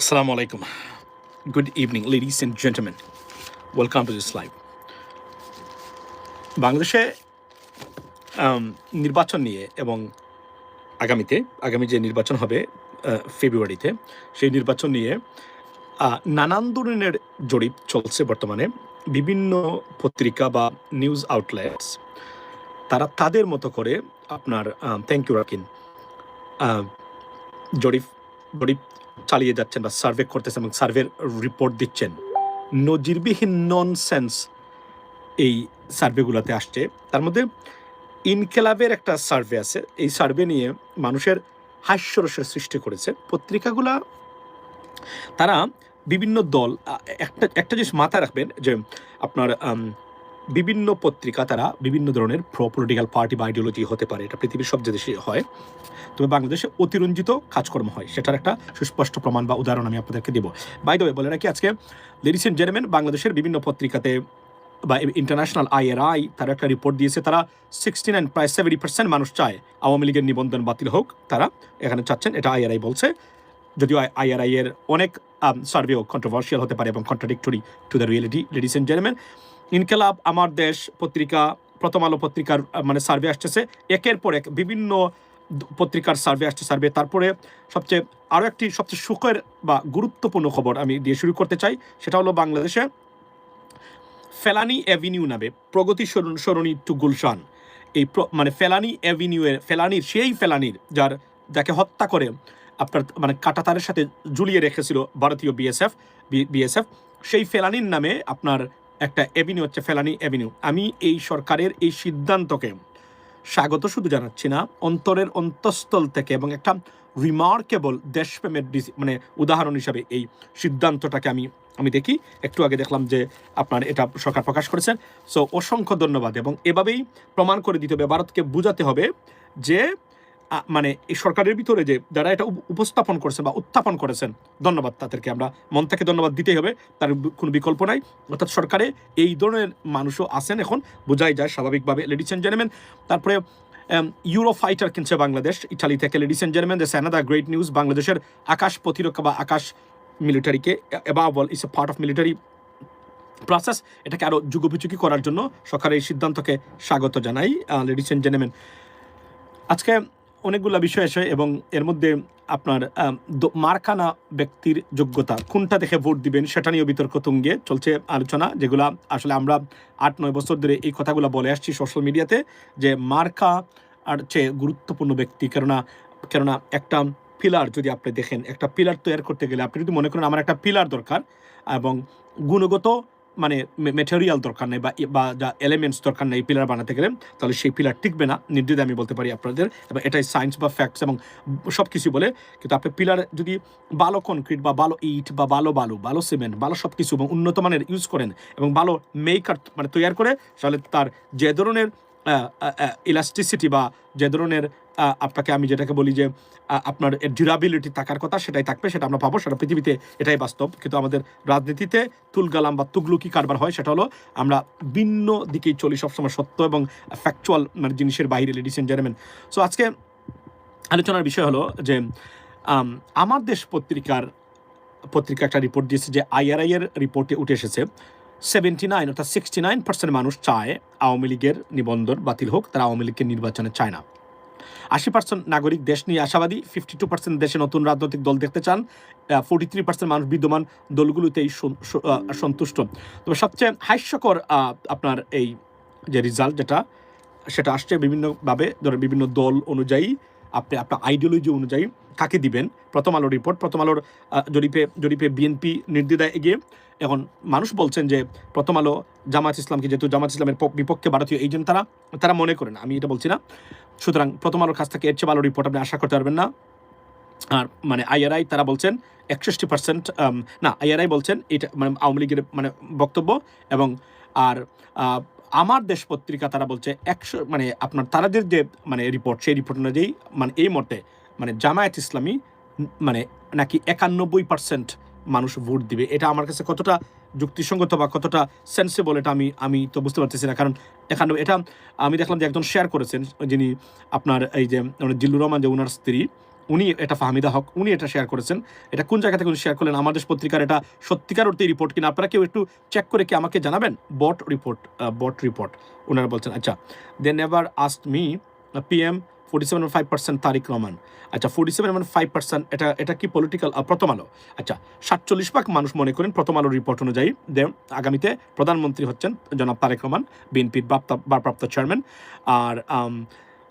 Assalamu alaikum. Good evening, ladies and gentlemen. Welcome to this live. বাংলাদেশে নির্বাচন নিয়ে এবং আগামী যে নির্বাচন হবে ফেব্রুয়ারিতে, সেই নির্বাচন নিয়ে নানান ধরনের জরিপ চলছে বর্তমানে। বিভিন্ন পত্রিকা বা নিউজ আউটলেটস তারা তাদের মতো করে আপনার থ্যাংক ইউ রাকিন জরিপ চালিয়ে যাচ্ছেন বা সার্ভে করতেছেন এবং সার্ভের রিপোর্ট দিচ্ছেন। নজিরবিহীন ননসেন্স এই সার্ভেগুলোতে আসছে। তার মধ্যে ইনকেলাবের একটা সার্ভে আছে, এই সার্ভে নিয়ে মানুষের হাস্যরসের সৃষ্টি করেছে। পত্রিকাগুলা তারা বিভিন্ন দল একটা জিনিস মাথায় রাখবেন যে আপনার বিভিন্ন পত্রিকা তারা বিভিন্ন ধরনের পলিটিক্যাল পার্টি বা আইডিওলজি হতে পারে, এটা পৃথিবীর সব দেশে হয়। তবে বাংলাদেশে অতিরঞ্জিত কাজকর্ম হয়, সেটার একটা সুস্পষ্ট প্রমাণ বা উদাহরণ আমি আপনাদেরকে দেবো। বাই দ্য ওয়ে বলে রাখি, আজকে লেডিস এন্ড জেন্টলম্যান, বাংলাদেশের বিভিন্ন পত্রিকাতে বা ইন্টারন্যাশনাল IRI তারা একটা রিপোর্ট দিয়েছে। তারা 69 প্রায় 70% মানুষ চায় আওয়ামী লীগের নিবন্ধন বাতিল হোক। তারা এখানে চাচ্ছেন, এটা IRI বলছে। যদিও IRI এর অনেক সার্ভেও কন্ট্রোভার্সিয়াল হতে পারে এবং contradictory to the reality. Ladies and gentleman, Inqilab, Amar Desh পত্রিকা, প্রথম আলো পত্রিকার মানে সার্ভে আসতেছে, একের পর এক বিভিন্ন পত্রিকার সার্ভে আসছে সার্ভে। তারপরে আরও একটি সবচেয়ে সুখের বা গুরুত্বপূর্ণ খবর আমি দিয়ে শুরু করতে চাই, সেটা হলো বাংলাদেশে ফেলানি অ্যাভিনিউ নামে প্রগতি সরণি টু গুলশান, এই মানে ফেলানির সেই ফেলানির যাকে হত্যা করে আপনার মানে কাঁটাতারের সাথে ঝুলিয়ে রেখেছিল ভারতীয় বিএসএফ, সেই ফেলানির নামে আপনার একটা অ্যাভিনিউ হচ্ছে ফেলানি অ্যাভিনিউ। আমি এই সরকারের এই সিদ্ধান্তকে স্বাগত শুধু জানাচ্ছি না, অন্তরের অন্তঃস্থল থেকে, এবং একটা রিমার্কেবল দেশপ্রেমের মানে উদাহরণ হিসাবে এই সিদ্ধান্তটাকে আমি দেখি। একটু আগে দেখলাম যে আপনার এটা সরকার প্রকাশ করেছেন। সো অসংখ্য ধন্যবাদ। এবং এভাবেই প্রমাণ করে দিতে হবে, ভারতকে বুঝাতে হবে যে মানে এই সরকারের ভিতরে যে যারা এটা উপস্থাপন করেছেন বা উত্থাপন করেছেন, ধন্যবাদ তাদেরকে, আমরা মন থেকে ধন্যবাদ দিতেই হবে, তার কোনো বিকল্প নাই। অর্থাৎ সরকারে এই ধরনের মানুষও আছেন, এখন বোঝাই যায় স্বাভাবিকভাবে। লেডিস এন্ড জেন্টলম্যান, তারপরে ইউরো ফাইটার কিনছে বাংলাদেশ ইটালি থেকে। Ladies and gentleman, this another great news. বাংলাদেশের আকাশ প্রতিরক্ষা বা আকাশ মিলিটারিকে above all it's a part of military process, এটাকে আরও যুগোপযোগী করার জন্য সরকারের এই সিদ্ধান্তকে স্বাগত জানাই। লেডিস এন্ড জেন্টলম্যান, আজকে অনেকগুলো বিষয় আছে এবং এর মধ্যে আপনার মার্কানা ব্যক্তির যোগ্যতা, কোনটা দেখে ভোট দিবেন সেটা নিয়েও বিতর্ক তুঙ্গে চলছে আলোচনা, যেগুলা আসলে আমরা 8-9 বছর ধরে এই কথাগুলো বলে আসছি সোশ্যাল মিডিয়াতে, যে মার্কা আর চেয়ে গুরুত্বপূর্ণ ব্যক্তি। কেননা একটা পিলার যদি আপনি দেখেন, একটা পিলার তৈরি করতে গেলে আপনি যদি মনে করেন আমার একটা পিলার দরকার এবং গুণগত মানে মেটেরিয়াল দরকার নেই বা যা এলিমেন্টস দরকার নেই পিলার বানাতে গেলে, তাহলে সেই পিলার টিকবে না, নির্দ্বিধায় আমি বলতে পারি আপনাদের। এবং এটাই সায়েন্স বা ফ্যাক্টস এবং সব কিছু বলে। কিন্তু আপনি পিলার যদি ভালো কনক্রিট বা ভালো ইট বা ভালো সিমেন্ট, ভালো সব কিছু এবং উন্নত মানের ইউজ করেন এবং ভালো মেকার মানে তৈরি করে, তাহলে তার যে ধরনের ইলাস্টিসিটি বা যে ধরনের আপনাকে আমি যেটাকে বলি যে আপনার ডিউরাবিলিটি থাকার কথা, সেটাই থাকবে, সেটা আমরা পাবো, সেটা পৃথিবীতে এটাই বাস্তব। কিন্তু আমাদের রাজনীতিতে তুলগালাম বা তুগলুকি কারবার হয়, সেটা হলো আমরা ভিন্ন দিকেই চলি, সবসময় সত্য এবং ফ্যাকচুয়াল মানে জিনিসের বাইরে। লেডিস এন্ড জেন্টলম্যান, সো আজকে আলোচনার বিষয় হলো যে আমার দেশ পত্রিকা একটা রিপোর্ট দিয়েছে, যে IRI এর রিপোর্টে উঠে এসেছে 79 অর্থাৎ 69% মানুষ চায় আওয়ামী লীগের নিবন্ধন বাতিল হোক, তারা আওয়ামী লীগকে নির্বাচনে চায় না। 80% নাগরিক দেশ নিয়ে আশাবাদী, 52% দেশে নতুন রাজনৈতিক দল দেখতে চান, 43% মানুষ বিদ্যমান দলগুলোতেই সন্তুষ্ট। তবে সবচেয়ে হাস্যকর আপনার এই যে রেজাল্ট সেটা আসছে বিভিন্নভাবে, ধরেন বিভিন্ন দল অনুযায়ী, আপনার আইডিওলজি অনুযায়ী কাকে দিবেন। প্রথম আলোর রিপোর্ট, প্রথম আলোর জরিপে বিএনপি নির্দ্বিধায় এগিয়ে। এখন মানুষ বলছেন যে প্রথম আলো জামায়াত ইসলামকে, যেহেতু জামায়াত ইসলামের বিপক্ষে ভারতীয় এজেন্ট তারা মনে করেন, আমি এটা বলছি না। সুতরাং প্রথম আলোর কাছ থেকে এর চেয়ে ভালো রিপোর্ট আপনি আশা করতে পারবেন না। আর মানে IRI তারা বলছেন 61%, না IRI বলছেন এটা মানে আওয়ামী লীগের মানে বক্তব্য। এবং আর আমার দেশ পত্রিকা তারা বলছে 100 মানে আপনার তাদের যে মানে রিপোর্ট, সেই রিপোর্ট অনুযায়ী মানে এই মতে মানে জামায়াত ইসলামী মানে নাকি 91% মানুষ ভোট দিবে। এটা আমার কাছে কতটা যুক্তিসঙ্গত বা কতটা সেন্সেবল, এটা আমি তো বুঝতে পারতেছি না। কারণ এটা আমি দেখলাম যে একজন শেয়ার করেছেন, যিনি আপনার এই যে জিল্লুর রহমান, যে ওনার স্ত্রী, উনি এটা ফাহমিদা হক উনি এটা শেয়ার করেছেন। এটা কোন জায়গা থেকে উনি শেয়ার করলেন, আমাদের দেশ পত্রিকার এটা সত্যিকার অর্থে রিপোর্ট কিনা আপনারা কেউ একটু চেক করে কি আমাকে জানাবেন। বট রিপোর্ট ওনারা বলছেন। আচ্ছা, they never asked me PM 47.5% Tarique Rahman. আচ্ছা, 47.5% এটা কি পলিটিক্যাল? প্রথম আলো। আচ্ছা, 47% মানুষ মনে করেন প্রথম আলোর রিপোর্ট অনুযায়ী আগামীতে প্রধানমন্ত্রী হচ্ছেন জনাব তারেক রহমান, বিএনপির ভারপ্রাপ্ত চেয়ারম্যান। আর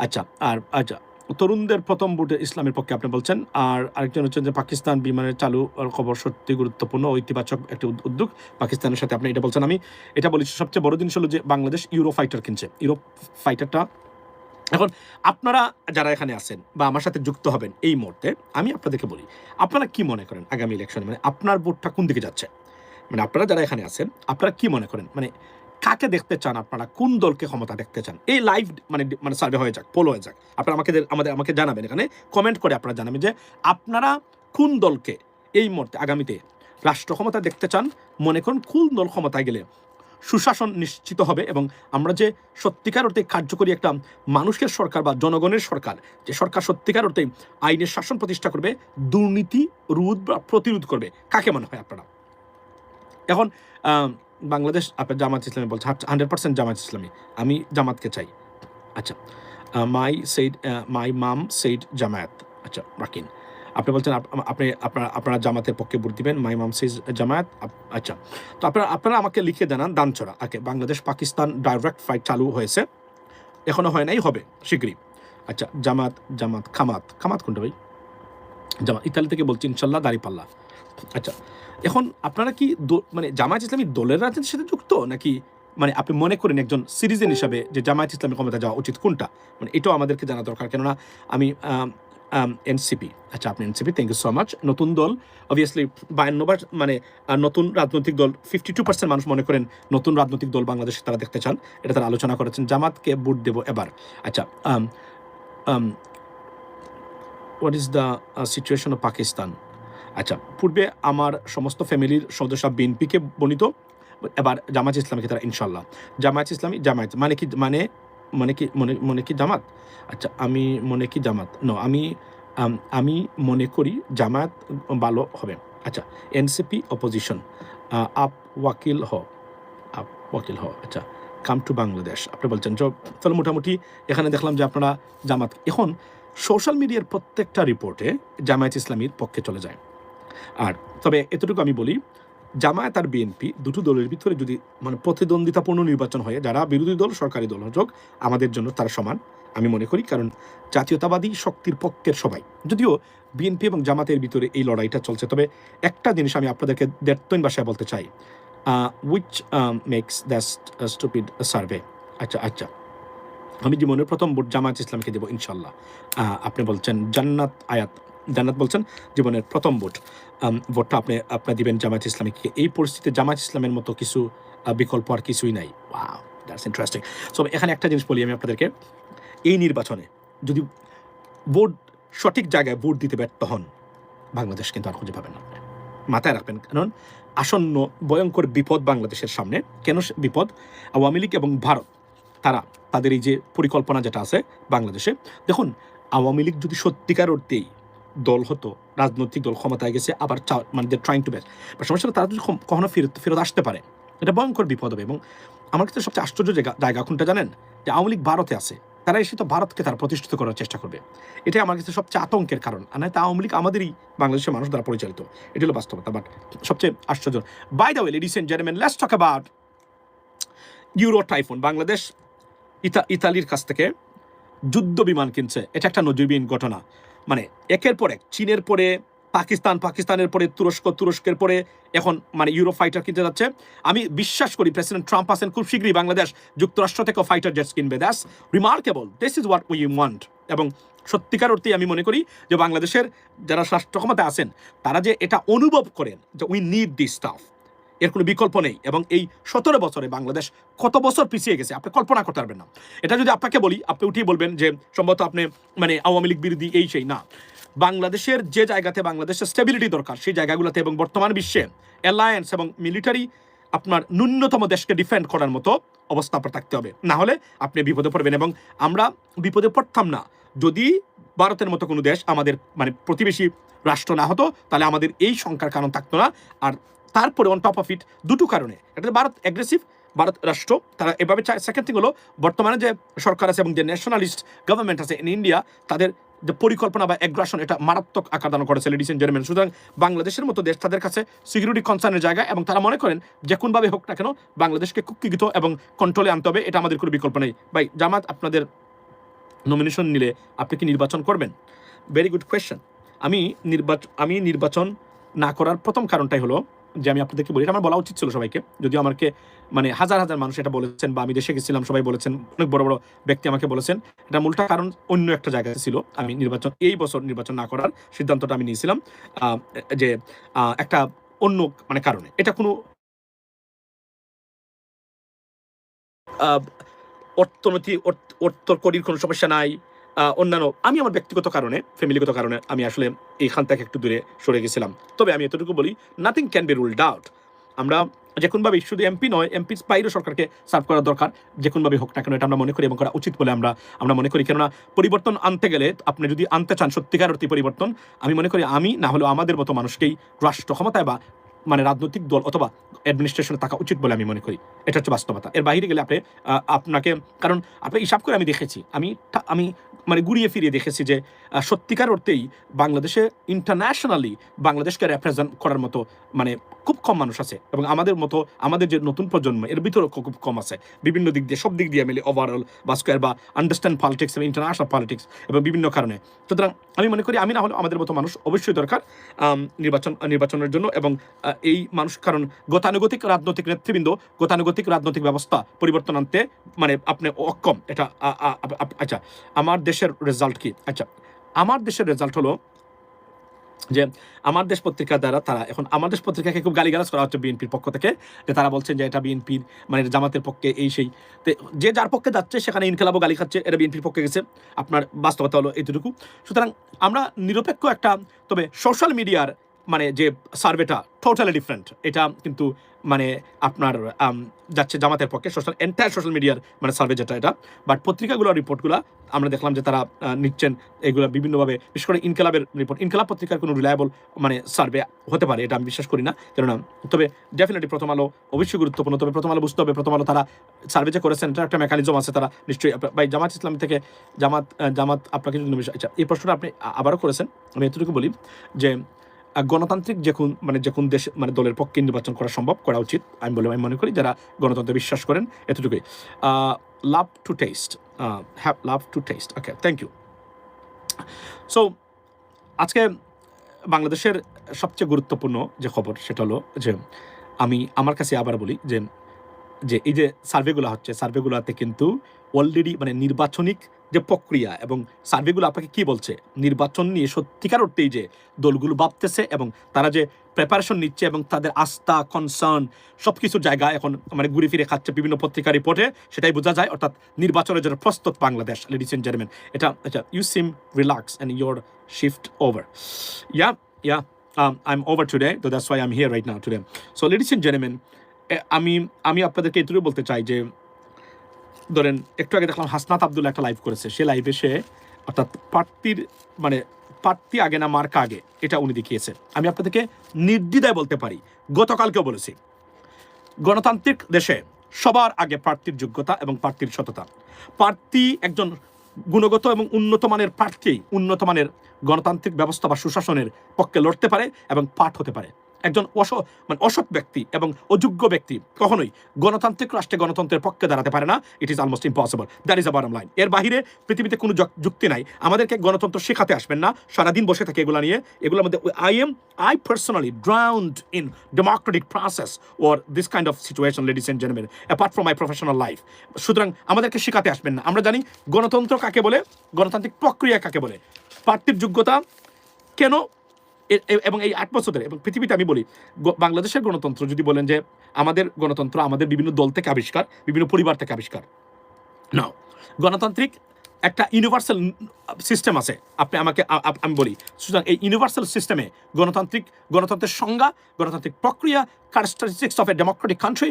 আচ্ছা, তরুণদের প্রথম ভোটে ইসলামের পক্ষে আপনি বলছেন। আর আরেকজন হচ্ছেন যে পাকিস্তান বিমানের চালু খবর সত্যি গুরুত্বপূর্ণ ও ইতিবাচক একটি উদ্যোগ পাকিস্তানের সাথে, আপনি এটা বলছেন। আমি এটা বলেছি সবচেয়ে বড় জিনিস হলো যে বাংলাদেশ ইউরো ফাইটার কিনছে। ইউরো ফাইটারটা এখন আপনারা যারা এখানে আছেন বা আমার সাথে যুক্ত হবেন এই মুহূর্তে, আমি আপনাদেরকে বলি, আপনারা কি মনে করেন আগামী ইলেকশনে মানে আপনার ভোটটা কোন দিকে যাচ্ছে? মানে আপনারা যারা এখানে আছেন আপনারা কি মনে করেন, মানে কাকে দেখতে চান, আপনারা কোন দলকে ক্ষমতা দেখতে চান? এই লাইভ মানে সার্ভে হয়ে যাক, পোল হয়ে যাক, আপনারা আমাকে জানাবেন, এখানে কমেন্ট করে আপনারা জানাবেন যে আপনারা কোন দলকে এই মুহূর্তে আগামীতে রাষ্ট্র ক্ষমতা দেখতে চান। মনে করুন কোন দল ক্ষমতায় গেলে সুশাসন নিশ্চিত হবে এবং আমরা যে সত্যিকার অর্থে কার্যকরী একটা মানুষের সরকার বা জনগণের সরকার, যে সরকার সত্যিকার অর্থে আইনের শাসন প্রতিষ্ঠা করবে, দুর্নীতি রোধ বা প্রতিরোধ করবে, কাকে মনে হয় আপনারা? এখন বাংলাদেশ আপনার জামাত ইসলামী বলছে 100% জামাত ইসলামী, আমি জামাতকে চাই। আচ্ছা, মাই মাম সেইড জামায়াত। আচ্ছা, রাকিন আপনি বলছেন আপনারা জামাতের পক্ষে ভোট দিবেন, মাই মাম সেইজ জামায়াত। আচ্ছা, তো আপনারা আমাকে লিখে জানান দানছড়া। ওকে, বাংলাদেশ পাকিস্তান ডাইরেক্ট ফ্লাইট চালু হয়েছে, এখনো হয় নাই, হবে শীঘ্রই। আচ্ছা, খামাত কোনটা ভাই? জামাত ইতালি থেকে বলছি, ইনশাল্লাহ দাঁড়িপাল্লা। আচ্ছা, এখন আপনারা কি মানে জামায়াত ইসলামী দলের রাজনীতির সাথে যুক্ত, নাকি মানে আপনি মনে করেন একজন সিটিজেন হিসাবে যে জামায়াত ইসলামী ক্ষমতা যাওয়া উচিত কোনটা? মানে এটাও আমাদেরকে জানা দরকার, কেননা আমি এনসিপি। আচ্ছা, আপনি NCP, thank you so much. নতুন দল অবভিয়াসলি 52বার মানে নতুন রাজনৈতিক দল 52% মানুষ মনে করেন নতুন রাজনৈতিক দল বাংলাদেশে তারা দেখতে চান, এটা তারা আলোচনা করেছেন। জামাতকে ভোট দেব এবার। আচ্ছা, what is the situation of Pakistan? আচ্ছা, পূর্বে আমার সমস্ত ফ্যামিলির সদস্য বিএনপিকে বর্ণিত, এবার জামায়াত ইসলামীকে তারা ইনশাল্লাহ। জামায়াত ইসলামী জামায়াত মনে কি জামাত? আচ্ছা, আমি মনে কি জামাত? আমি মনে করি জামায়াত ভালো হবে। আচ্ছা, এনসিপি অপোজিশন, আপ ওয়াকিল হ। আচ্ছা, কাম টু বাংলাদেশ আপনি বলছেন। তাহলে মোটামুটি এখানে দেখলাম যে আপনারা জামাত, এখন সোশ্যাল মিডিয়ার প্রত্যেকটা রিপোর্টে জামায়াত ইসলামীর পক্ষে চলে যায়। আর তবে এতটুকু আমি বলি, জামায়াত আর বিএনপি দুটো দলের ভিতরে যদি মানে প্রতিদ্বন্দ্বিতাপূর্ণ নির্বাচন হয়, যারা বিরোধী দল সরকারি দল হোক, আমাদের জন্য তারা সমান আমি মনে করি, কারণ জাতীয়তাবাদী শক্তির পক্ষের সবাই। যদিও বিএনপি এবং জামাতের ভিতরে এই লড়াইটা চলছে, তবে একটা জিনিস আমি আপনাদেরকে দেড়তৈন ভাষায় বলতে চাই, which makes the stupid survey. আচ্ছা, আমি জীবনের প্রথম ভোট জামায়াত ইসলামকে দেবো ইনশাল্লাহ। আপনি বলছেন জান্নাত বলছেন জীবনের প্রথম ভোটটা আপনার দিবেন জামায়াত ইসলামীকে। এই পরিস্থিতিতে জামায়াত ইসলামের মতো কিছু বিকল্প আর কিছুই নাই। Wow, that's interesting. সো এখানে একটা জিনিস বলি আমি আপনাদেরকে, এই নির্বাচনে যদি ভোট সঠিক জায়গায় ভোট দিতে ব্যর্থ হন, বাংলাদেশ কিন্তু আর খুঁজে পাবেন না। মাথায় রাখবেন, কারণ আসন্ন ভয়ঙ্কর বিপদ বাংলাদেশের সামনে। কেন বিপদ? আওয়ামী লীগ এবং ভারত তাদের এই যে পরিকল্পনা যেটা আছে বাংলাদেশে, দেখুন আওয়ামী লীগ যদি সত্যিকার অর্থেই দল হতো, রাজনৈতিক দল ক্ষমতায় গেছে, আবার মানে ট্রাইং টু ব্যাচ, বা সমস্যা তারা যদি কখনো ফেরত আসতে পারে, এটা ভয়ঙ্কর বিপদ হবে। এবং আমার কাছে সবচেয়ে আশ্চর্য জায়গা কোনটা জানেন? যে আওয়ামী লীগ ভারতে আছে, তারা এসে তো ভারতকে তারা প্রতিষ্ঠিত করার চেষ্টা করবে। এটাই আমার কাছে সবচেয়ে আতঙ্কের কারণ। আর নয়, তা আওয়ামী লীগ আমাদেরই বাংলাদেশের মানুষ দ্বারা পরিচালিত, এটা হলো বাস্তবতা। বাট সবচেয়ে আশ্চর্য, by the way ladies and gentleman, let's talk about Euro Typhoon. Bangladesh ইতালির কাছ থেকে যুদ্ধ বিমান কিনছে, এটা একটা নজিরবিহীন ঘটনা। মানে একের পর এক, চীনের পরে পাকিস্তানের পরে তুরস্কের পরে এখন মানে ইউরো ফাইটার কিনতে যাচ্ছে। আমি বিশ্বাস করি প্রেসিডেন্ট ট্রাম্প আছেন, খুব শীঘ্রই বাংলাদেশ যুক্তরাষ্ট্র থেকে ফাইটার জেটস কিনবে। That's remarkable, this is what we want. এবং সত্যিকার অর্থেই আমি মনে করি যে বাংলাদেশের যারা রাষ্ট্র ক্ষমতায় আছেন, তারা যে এটা অনুভব করেন যে উই নিড দিস স্টাফ, এর কোনো বিকল্প নেই। এবং এই 17 বছরে বাংলাদেশ কত বছর পিছিয়ে গেছে আপনি কল্পনা করতে পারবেন না। এটা যদি আপনাকে বলি, আপনি উঠিয়ে বলবেন যে সম্ভবত আপনি মানে আওয়ামী লীগ বিরোধী এই সেই না। বাংলাদেশের যে জায়গাতে বাংলাদেশের স্টেবিলিটি দরকার, সেই জায়গাগুলোতে এবং বর্তমান বিশ্বে অ্যালায়েন্স এবং মিলিটারি আপনার ন্যূনতম দেশকে ডিফেন্ড করার মতো অবস্থা আপনার থাকতে হবে, না হলে আপনি বিপদে পড়বেন। এবং আমরা বিপদে পড়তাম না যদি ভারতের মতো কোনো দেশ আমাদের মানে প্রতিবেশী রাষ্ট্র না হতো তাহলে আমাদের এই সংখ্যার কারণ থাকতো না। আর তারপরে অন টপ অফ ইট দুটো কারণে, এটা ভারত অ্যাগ্রেসিভ, ভারত রাষ্ট্র তারা এভাবে চায়। সেকেন্ড থিং হলো বর্তমানে যে সরকার আছে এবং যে ন্যাশনালিস্ট গভর্নমেন্ট আছে ইন ইন্ডিয়া, তাদের যে পরিকল্পনা বা অ্যাগ্রাসন এটা মারাত্মক আকার ধারণ করেছে লেডিস এন্ড জেন্টলম্যান। সুতরাং বাংলাদেশের মতো দেশ তাদের কাছে সিকিউরিটি কনসার্নের জায়গা, এবং তারা মনে করেন যে কোনভাবে হোক না কেন বাংলাদেশকে কুক্ষিগত এবং কন্ট্রোলে আনতে হবে, এটা আমাদের কোনো বিকল্প নেই। ভাই জামাত আপনাদের নমিনেশন নিলে আপনি কি নির্বাচন করবেন? Very good question. আমি নির্বাচন না করার প্রথম কারণটাই হলো যে আমি আপনাদেরকে বলি, এটা আমার বলা উচিত ছিল সবাইকে, যদিও আমাকে মানে হাজার হাজার মানুষ এটা বলেছেন, বা আমি দেশে গেছিলাম সবাই বলেছেন, অনেক বড় বড় ব্যক্তি আমাকে বলেছেন। এটা মূলটা কারণ অন্য একটা জায়গায় ছিল। আমি এই বছর নির্বাচন না করার সিদ্ধান্তটা আমি নিয়েছিলাম যে একটা অন্য মানে কারণে। এটা কোনো অর্থকরীর কোনো সমস্যা নাই, অন্যান্য আমি আমার ব্যক্তিগত কারণে, ফ্যামিলিগত কারণে আমি আসলে এইখান থেকে একটু দূরে সরে গেছিলাম। তবে আমি এতটুকু বলি, nothing can be ruled out. আমরা যে কোনোভাবেই, শুধু এমপি নয়, এমপির বাইরেও সরকারকে সার্ভ করা দরকার, যে কোনোভাবে হোক না কেন, এটা আমরা মনে করি এবং করা উচিত বলে আমরা মনে করি। কেননা পরিবর্তন আনতে গেলে, আপনি যদি আনতে চান সত্যিকার অর্থে পরিবর্তন, আমি মনে করি আমি না হলেও আমাদের মতো মানুষকেই রাষ্ট্র ক্ষমতায় বা মানে রাজনৈতিক দল অথবা অ্যাডমিনিস্ট্রেশনে থাকা উচিত বলে আমি মনে করি। এটা হচ্ছে বাস্তবতা। এর বাইরে গেলে আপনাকে, কারণ আপনি হিসাব করে আমি দেখেছি, আমি মানে ঘুরিয়ে ফিরিয়ে দেখেছি যে সত্যিকার অর্থেই বাংলাদেশে ইন্টারন্যাশনালি বাংলাদেশকে রিপ্রেজেন্ট করার মতো মানে খুব কম মানুষ আছে, এবং আমাদের মতো আমাদের যে নতুন প্রজন্ম এর ভিতরেও খুব কম আছে, বিভিন্ন দিক দিয়ে, সব দিক দিয়ে মিলে, ওভারঅল বা স্কোয়ার বা আন্ডারস্ট্যান্ড পলিটিক্স এবং ইন্টারন্যাশনাল পলিটিক্স এবং বিভিন্ন কারণে। সুতরাং আমি মনে করি আমি না হলে আমাদের মতো মানুষ অবশ্যই দরকার নির্বাচনের জন্য। এবং এই মানুষ, কারণ গতানুগতিক রাজনৈতিক নেতৃবৃন্দ, গতানুগতিক রাজনৈতিক ব্যবস্থা পরিবর্তন আনতে মানে আপনি অক্ষম। এটা আচ্ছা, আমার দেশের রেজাল্ট কি? আচ্ছা, আমার দেশের রেজাল্ট হলো যে আমার দেশ পত্রিকা দ্বারা তারা এখন আমার দেশ পত্রিকাকে খুব গালিগালাজ করা হচ্ছে বিএনপির পক্ষ থেকে, যে তারা বলছেন যে এটা বিএনপির মানে জামাতের পক্ষে এই সেই। তো যে যার পক্ষে যাচ্ছে সেখানে ইনকিলাবও গালি খাচ্ছে, এটা বিএনপির পক্ষে গেছে। আপনার বাস্তবতা হলো এইটুকু। সুতরাং আমরা নিরপেক্ষ একটা, তবে সোশ্যাল মিডিয়ার মানে যে সার্ভেটা টোটালি ডিফারেন্ট। এটা কিন্তু মানে আপনার যাচ্ছে জামাতের পক্ষে, এন্টায়ার সোশ্যাল মিডিয়ার মানে সার্ভে যেটা, এটা। বাট পত্রিকাগুলোর রিপোর্টগুলো আমরা দেখলাম যে তারা নিচ্ছেন এগুলো বিভিন্নভাবে, বিশেষ করে ইনকিলাবের রিপোর্ট। ইনকিলাব পত্রিকার কোনো রিলায়েবল মানে সার্ভে হতে পারে, এটা আমি বিশ্বাস করি না। কেননা তবে ডেফিনেটলি প্রথম আলো অবশ্যই গুরুত্বপূর্ণ। তবে প্রথম আলো বুঝতে হবে, প্রথম আলো তারা সার্ভে যে করেছেন এটা একটা মেকানিজম আছে, তারা নিশ্চয়ই ভাই জামাত ইসলামী থেকে জামাত আপনাকে যদি আচ্ছা, এই প্রশ্নটা আপনি আবারও করেছেন। আমি এতটুকু বলি যে গণতান্ত্রিক যে কোন দেশ মানে দলের পক্ষে নির্বাচন করা সম্ভব, করা উচিত আমি মনে করি, যারা গণতন্ত্রে বিশ্বাস করেন। এতটুকুই। Love to test, have love to test. Okay, thank you. So আজকে বাংলাদেশের সবচেয়ে গুরুত্বপূর্ণ যে খবর সেটা হলো যে আমার কাছে আবার বলি যে এই যে সার্ভেগুলো হচ্ছে, সার্ভেগুলোতে কিন্তু অলরেডি মানে নির্বাচনিক যে প্রক্রিয়া এবং সার্ভেগুলো আপনাকে কি বলছে, নির্বাচন নিয়ে সত্যিকার অর্থেই যে দলগুলো ভাবতেছে এবং তারা যে প্রিপারেশন নিচ্ছে এবং তাদের আস্থা, কনসার্ন সব কিছু জায়গা এখন মানে ঘুরে ফিরে খাচ্ছে বিভিন্ন পত্রিকা রিপোর্টে, সেটাই বোঝা যায়। অর্থাৎ নির্বাচনের জন্য প্রস্তুত বাংলাদেশ, লেডিস এন্ড জেন্টলম্যান। এটা আচ্ছা, you seem relax and your shift over. Yeah I'm over today, so that's why I'm here right now today. So ladies and gentlemen, আমি আপনাদেরকে এটুকু বলতে চাই যে ধরেন একটু আগে দেখলাম হাসনাত আব্দুল্লাহ একটা লাইভ করেছে। সে লাইভে সে অর্থাৎ প্রার্থী আগে না মার্কা আগে, এটা উনি দেখিয়েছে। আমি আপনাদেরকে নির্দ্বিধায় বলতে পারি, গতকালকেও বলেছি, গণতান্ত্রিক দেশে সবার আগে প্রার্থীর যোগ্যতা এবং প্রার্থীর সততা। প্রার্থী একজন গুণগত এবং উন্নত মানের প্রার্থী উন্নত মানের গণতান্ত্রিক ব্যবস্থা বা সুশাসনের পক্ষে লড়তে পারে এবং পাঠ হতে পারে। একজন অসৎ ব্যক্তি এবং অযোগ্য ব্যক্তি কখনোই গণতান্ত্রিক রাষ্ট্রে গণতন্ত্রের পক্ষে দাঁড়াতে পারে না। It is almost impossible. That is a bottom line. এর বাহিরে পৃথিবীতে কোনো যুক্তি নাই। আমাদেরকে গণতন্ত্র শেখাতে আসবেন না, সারাদিন বসে থাকে এগুলো নিয়ে। এগুলোর মধ্যে I personally drowned in democratic process or this kind of situation, ladies and gentlemen, apart from my professional life. সুতরাং আমাদেরকে শেখাতে আসবেন না। আমরা জানি গণতন্ত্র কাকে বলে, গণতান্ত্রিক প্রক্রিয়া কাকে বলে, প্রার্থীর যোগ্যতা কেন, এবং এই 8 বছরের এবং পৃথিবীতে আমি বলি বাংলাদেশের গণতন্ত্র যদি বলেন যে আমাদের গণতন্ত্র আমাদের বিভিন্ন দল থেকে আবিষ্কার, বিভিন্ন পরিবার থেকে আবিষ্কার, না, গণতান্ত্রিক একটা ইউনিভার্সাল সিস্টেম আছে, আপনি আমাকে আমি বলি। সুতরাং এই ইউনিভার্সাল সিস্টেমে গণতন্ত্রের সংজ্ঞা, গণতান্ত্রিক প্রক্রিয়া, characteristics of a democratic country,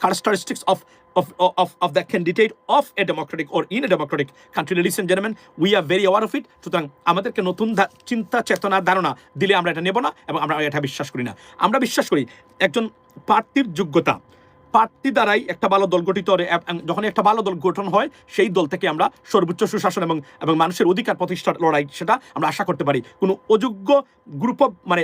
characteristics of the candidate of a democratic or in a democratic country, ladies and gentlemen, we are very aware of it. সুতরাং আমাদেরকে নতুন চিন্তা চেতনার ধারণা দিলে আমরা এটা নেব না এবং আমরা এটা বিশ্বাস করি না। আমরা বিশ্বাস করি একজন প্রার্থীর যোগ্যতা, প্রার্থী দ্বারাই একটা ভালো দল গঠিত হয়। যখন একটা ভালো দল গঠন হয়, সেই দল থেকে আমরা সর্বোচ্চ সুশাসন এবং মানুষের অধিকার প্রতিষ্ঠার লড়াই সেটা আমরা আশা করতে পারি। কোনো অযোগ্য গ্রুপ অফ মানে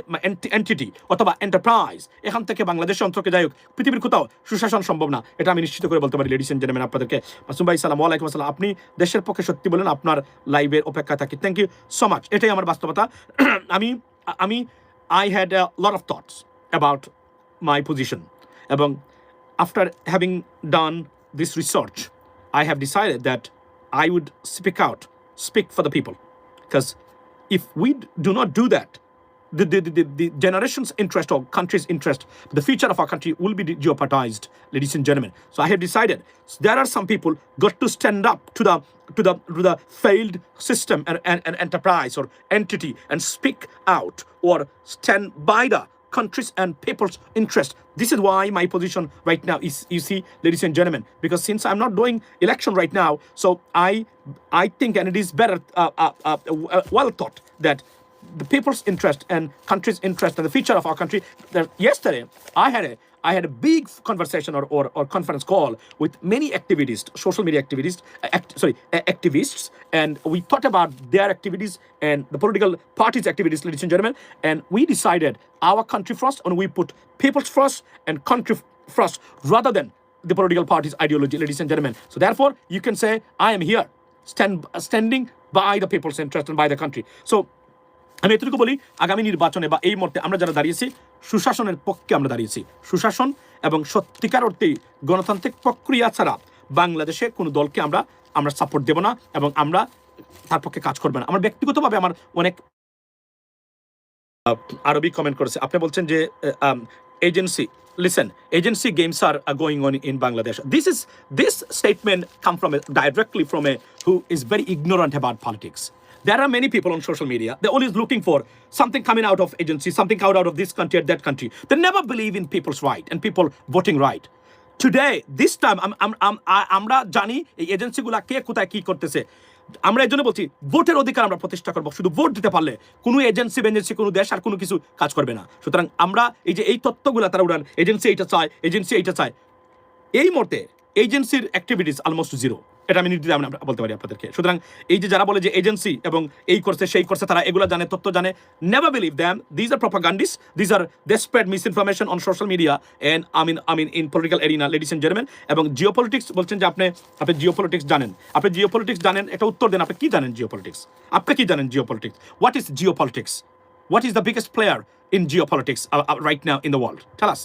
এন্টিটি অথবা এন্টারপ্রাইজ এখান থেকে বাংলাদেশের অন্তর্কে যাই হোক, পৃথিবীর কোথাও সুশাসন সম্ভব না, এটা আমি নিশ্চিত করে বলতে পারি। লেডিস এন্ড জেন্টলম্যান, আপনাদেরকে মাসুম ভাই সালাম আলাইকুম আসসালাম, আপনি দেশের পক্ষে সত্যি বলেন, আপনার লাইভের অপেক্ষা থাকি। Thank you so much. এটাই আমার বাস্তবতা। আমি I had a lot of thoughts about my position, এবং after having done this research, I have decided that I would speak for the people. Because if we do not do that, the generation's interest or country's interest, the future of our country will be jeopardized, ladies and gentlemen. So I have decided there are some people got to stand up to the failed system and enterprise or entity and speak out or stand by the countries and people's interest. This is why my position right now is, you see, ladies and gentlemen, because since I'm not doing election right now, so I think, and it is better, well thought, that the people's interest and country's interest and the future of our country. That yesterday I had a big conversation or conference call with many activists, social media activists, and we thought about their activities and the political parties' activities, ladies and gentlemen, and we decided our country first, and we put people's first and country first rather than the political parties' ideology, ladies and gentlemen. So therefore, you can say I am here, standing by the people's interest and by the country. So আমি এতটুকু বলি, আগামী নির্বাচনে বা এই মুহূর্তে আমরা যারা দাঁড়িয়েছি, সুশাসনের পক্ষে আমরা দাঁড়িয়েছি। সুশাসন এবং সত্যিকার অর্থেই গণতান্ত্রিক প্রক্রিয়া ছাড়া বাংলাদেশে কোনো দলকে আমরা সাপোর্ট দেব না এবং আমরা তার পক্ষে কাজ করব না। আমার ব্যক্তিগতভাবে আমার অনেক আরবি কমেন্ট করেছে। আপনি বলছেন যে agency, listen, agency games are going on in Bangladesh. This statement come directly from a who is very ignorant about politics. There are many people on social media, they're always looking for something coming out of agency, something out of this country or that country. They never believe in people's right and people voting right. Today, this time, আমরা জানি এই এজেন্সিগুলা কে কোথায় কি করতেছে। আমরা এই জন্য বলছি ভোটের অধিকার আমরা প্রতিষ্ঠা করবো। শুধু ভোট দিতে পারলে কোনো এজেন্সি কোনো দেশ আর কোনো কিছু কাজ করবে না। সুতরাং আমরা এই তত্ত্বগুলা তারা উড়ান, এজেন্সি এইটা চায়, এই মুহূর্তে এজেন্সির অ্যাক্টিভিটিস অলমোস্ট জিরো, এটা আমি নির্দ্বিধায় বলতে পারি আপনাদেরকে। সুতরাং এই যে যারা বলে যে এজেন্সি এবং এই করছে সেই করছে, তারা এগুলো জানে, তথ্য জানে, never believe them. These are propagandist, these are they spread misinformation on social media and I mean in political arena, ladies and gentleman. এবং জিওপলিটিক্স বলছেন যে আপনি জিওপলিটিক্স জানেন, একটা উত্তর দেন, আপনি কি জানেন জিওপলিটিক্স? আপনি কি জানেন geopolitics? What is geopolitics? What is the biggest player in geopolitics right now in the world? Tell us.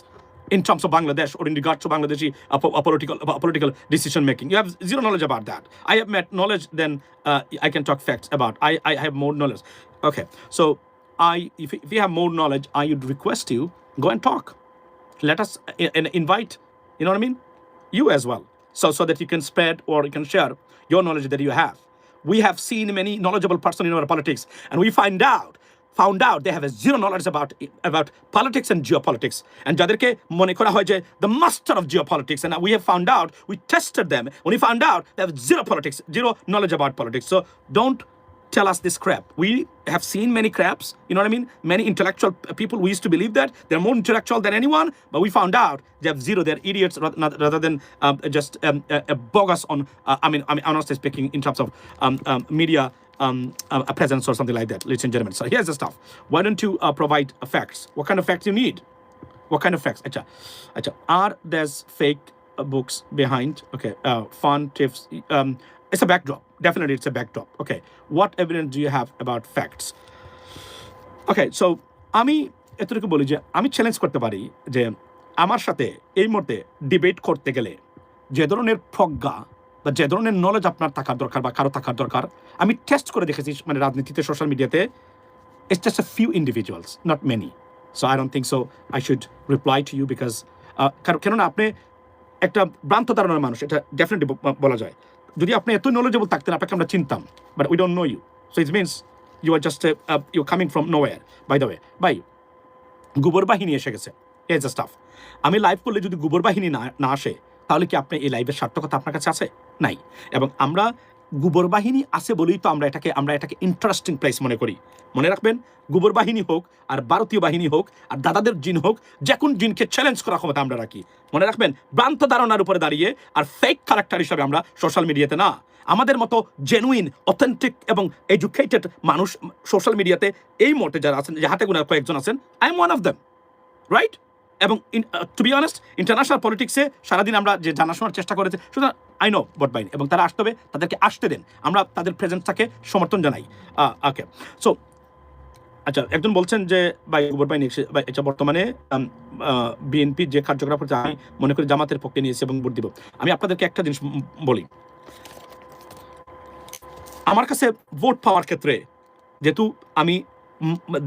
In terms of Bangladesh or in regards to Bangladeshi political decision making, you have zero knowledge about that. I have met knowledge, then I can talk facts about. I have more knowledge. Okay, so if you have more knowledge, I would request you go and talk. Let us invite. You know what I mean? You as well, so that you can spread or you can share your knowledge that you have. We have seen many knowledgeable person in our politics, and we found out they have a zero knowledge about politics and geopolitics. And jaderke mone kora hoy je the master of geopolitics, and we have found out, we tested them, when we found out they have zero knowledge about politics. So don't tell us this crap. We have seen many craps, you know what I mean? Many intellectual people, we used to believe that they're more intellectual than anyone, but we found out they have zero, they're idiots rather than just bogus on, honestly speaking, in terms of media a presence or something like that, ladies and gentlemen. So here's the stuff. Why don't you provide facts? What kind of facts you need? What kind of facts? Acha. Are there's fake books behind? Okay, fun tips. It's a backdrop. Definitely, it's a backdrop. Okay, what evidence do you have about facts? Okay, so আমি এতটুকু বলি যে আমি challenge করতে পারি যে আমার সাথে এই মুহূর্তে ডিবেট করতে গেলে যে ধরনের প্রজ্ঞা বা যে ধরনের নলেজ আপনার থাকার দরকার বা কারো থাকার দরকার, আমি টেস্ট করে দেখেছি মানে রাজনীতিতে, সোশ্যাল মিডিয়াতে, it's just a few individuals, not many. So I don't think so I should reply to you because কেননা আপনি একটা ভ্রান্ত ধারণার মানুষ, এটা ডেফিনেটলি বলা যায়। যদি আপনি এত নলেজেবল থাকতেন আপনাকে আমরা চিনতাম, but we don't know you, so it means you are just you coming from nowhere. By the way ভাই, গোবর বাহিনী এসে গেছে এজ এ স্টাফ। আমি লাইভ করলে যদি গোবর বাহিনী না আসে, তাহলে কি আপনি এই লাইভের সার্থকতা আপনার কাছে আছে? নাই। এবং আমরা গোবর বাহিনী আছে বলেই তো আমরা এটাকে ইন্টারেস্টিং প্লেস মনে করি। মনে রাখবেন, গোবর বাহিনী হোক আর ভারতীয় বাহিনী হোক আর দাদাদের জিন হোক, যে কোন জিনকে চ্যালেঞ্জ করার ক্ষমতা আমরা রাখি। মনে রাখবেন, ভ্রান্ত ধারণার উপরে দাঁড়িয়ে আর ফেক ক্যারেক্টার হিসাবে আমরা সোশ্যাল মিডিয়াতে না। আমাদের মতো জেনুইন, অথেন্টিক এবং এডুকেটেড মানুষ সোশ্যাল মিডিয়াতে এই মোটে যারা আছেন, যে হাতে গোনা কয়েকজন আছেন, I am one of them, right? এবং টু বি অনেস্ট, ইন্টারন্যাশনাল পলিটিক্সে সারাদিন আমরা যে জানাশোনার চেষ্টা করেছি, সুতরাং আই নো বট বাইন, এবং তারা আসতে হবে, তাদেরকে আসতে দেন, আমরা তাদের প্রেজেন্সটাকে সমর্থন জানাই। ওকে, সো আচ্ছা, একজন বলছেন যে ভাই গোবর বাইন এটা বর্তমানে বিএনপি যে কার্যকলাপ করছে, আমি মনে করি জামাতের পক্ষে নিয়েছে এবং ভোট দিব। আমি আপনাদেরকে একটা জিনিস বলি, আমার কাছে ভোট পাওয়ার ক্ষেত্রে, যেহেতু আমি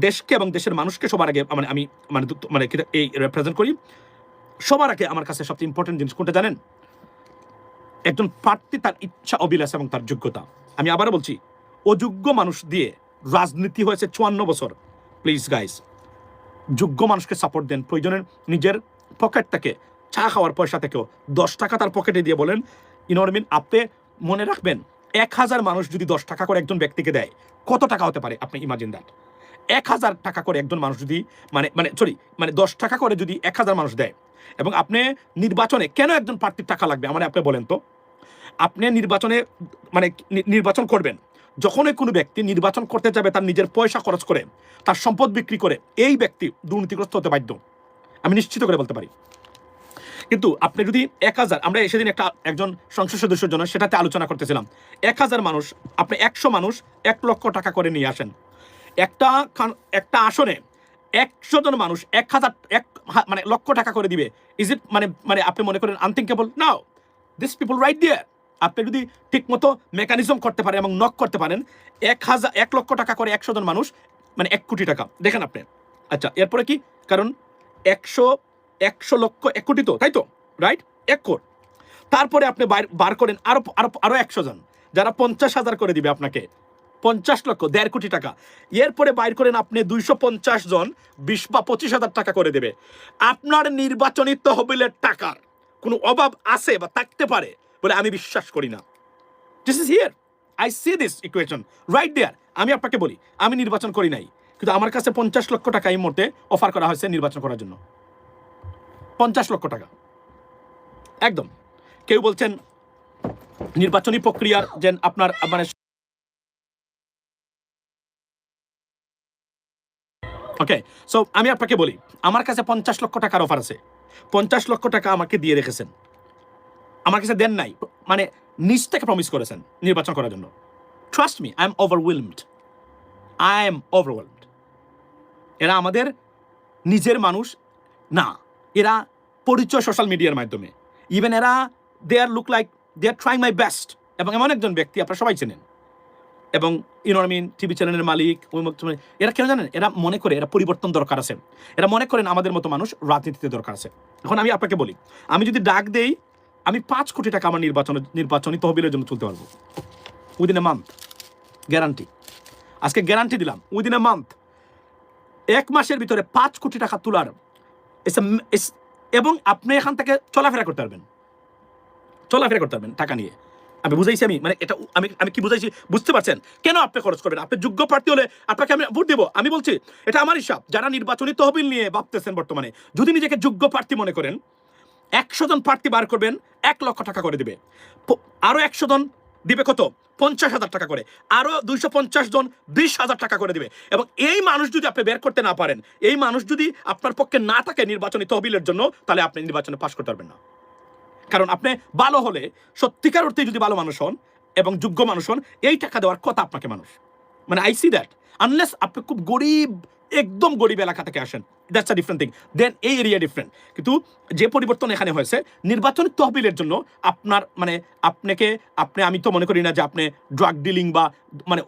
দেশকে এবং দেশের মানুষকে সবার আগে আমি এই রিপ্রেজেন্ট করি, সবার আগে আমার কাছে সবচেয়ে ইম্পর্টেন্ট জিনিস কোনটা জানেন? একজন প্রার্থী তার ইচ্ছা, অভিলাষ এবং তার যোগ্যতা। আমি আবারও বলছি, অযোগ্য মানুষ দিয়ে রাজনীতি হয়েছে 54 বছর। প্লিজ গাইস, যোগ্য মানুষকে সাপোর্ট দেন। প্রয়োজনে নিজের পকেট থেকে, চা খাওয়ার পয়সা থেকেও 10 টাকা তার পকেটে দিয়ে বলেন, ইনরমিন আপনি মনে রাখবেন, 1000 মানুষ যদি 10 টাকা করে একজন ব্যক্তিকে দেয়, কত টাকা হতে পারে? আপনি ইমাজিন দ্যাট। 1000 টাকা করে একজন মানুষ যদি 10 টাকা করে যদি 1000 মানুষ দেয়, এবং আপনি নির্বাচনে কেন একজন প্রার্থীর টাকা লাগবে আমার আপনি বলেন তো? আপনি নির্বাচনে নির্বাচন করবেন, যখনই কোনো ব্যক্তি নির্বাচন করতে যাবে তার নিজের পয়সা খরচ করে, তার সম্পদ বিক্রি করে, এই ব্যক্তি দুর্নীতিগ্রস্ত হতে বাধ্য, আমি নিশ্চিত করে বলতে পারি। কিন্তু আপনি যদি 1000, আমরা সেদিন একজন সংসদ সদস্যের জন্য সেটাতে আলোচনা করতেছিলাম, 1000 মানুষ, আপনি 100 মানুষ 1 লক্ষ টাকা করে নিয়ে আসেন, একটা আসনে 100 জন মানুষ 1000 লক্ষ টাকা করে দিবে। ইজ ইট আপনি মনে করেন unthinkable? Now, this people right there. আপনি যদি ঠিক মতো মেকানিজম করতে পারেন এবং নক করতে পারেন, 1 লক্ষ টাকা করে 100 জন মানুষ, 1 কোটি টাকা দেখেন আপনি। আচ্ছা, এরপরে কি? কারণ 100 লক্ষ 1 কোটি তো, তাই তো, রাইট? 1 কোটি। তারপরে আপনি বার করেন আরো 100 জন, যারা 50,000 করে দিবে আপনাকে, 50 লক্ষ, 1.5 কোটি টাকা। এরপরে বাইর করেন আপনি 250 জন, 20 বা 25,000 টাকা করে দেবে। আপনার নির্বাচনী তহবিলের টাকার কোনো অভাব আছে বা থাকতে পারে বলে আমি বিশ্বাস করি না। This is here, I see this equation right there. আমি আপনাকে বলি, আমি নির্বাচন করি নাই, কিন্তু আমার কাছে 50 লক্ষ টাকা এই মুহূর্তে অফার করা হয়েছে নির্বাচন করার জন্য। 50 লক্ষ টাকা একদম। কেউ বলছেন নির্বাচনী প্রক্রিয়ার যে আপনার ওকে, সো আমি আপনাকে বলি, আমার কাছে 50 লক্ষ টাকার অফার আছে। 50 লক্ষ টাকা আমাকে দিয়ে রেখেছেন, আমার কাছে দেন নাই, নিজ থেকে প্রমিস করেছেন নির্বাচন করার জন্য। Trust me, I am overwhelmed, এরা আমাদের নিজের মানুষ না, এরা পরিচয় সোশ্যাল মিডিয়ার মাধ্যমে। ইভেন এরা they are look like they are trying my best. এবং এমন একজন ব্যক্তি আপনারা সবাই চেনেন, এবং টিভি চ্যানেলের মালিক, এরা কেন জানেন? এরা মনে করে এরা পরিবর্তন দরকার আছে, এরা মনে করেন আমাদের মতো মানুষ রাজনীতিতে দরকার আছে। এখন আমি আপনাকে বলি, আমি যদি ডাক দেই, আমি 5 কোটি টাকা আমার নির্বাচনী তহবিলের জন্য তুলতে পারবো উইদিন এ মান্থ, গ্যারান্টি। আজকে গ্যারান্টি দিলাম, উইদিন এ মান্থ, 1 মাসের ভিতরে 5 কোটি টাকা তোলার, এবং আপনি এখান থেকে চলাফেরা করতে পারবেন টাকা নিয়ে। আমি বুঝাইছি, এটা আমি কি বুঝাইছি বুঝতে পারছেন? কেন আপনি খরচ করবেন? আপনি যোগ্য প্রার্থী হলে আপনাকে আমি ভোট দেবো। আমি বলছি, এটা আমার হিসাব। যারা নির্বাচনী তহবিল নিয়ে ভাবতেছেন বর্তমানে, যদি নিজেকে যোগ্য প্রার্থী মনে করেন, 100 জন প্রার্থী বার করবেন, 1 লক্ষ টাকা করে দিবে। আরো 100 জন দিবে কত? 50,000 টাকা করে। আরো 250 জন 20,000 টাকা করে দিবে। এবং এই মানুষ যদি আপনি বের করতে না পারেন, এই মানুষ যদি আপনার পক্ষে না থাকে নির্বাচনী তহবিলের জন্য, তাহলে আপনি নির্বাচনে পাশ করতে পারবেন না। কারণ আপনি ভালো হলে, সত্যিকার অর্থে যদি ভালো মানুষ হন এবং যোগ্য মানুষ হন, এই টাকা দেওয়ার কথা আপনাকে মানুষ, আই সি দ্যাট। আনলেস আপনি খুব গরিব, একদম গরিব এলাকা থেকে আসেন, দ্যাটস আ ডিফারেন্ট থিং, দেন এই এরিয়া ডিফারেন্ট। কিন্তু যে পরিবর্তন এখানে হয়েছে নির্বাচনী তহবিলের জন্য, আপনার আমি তো মনে করি না যে আপনি ড্রাগ ডিলিং বা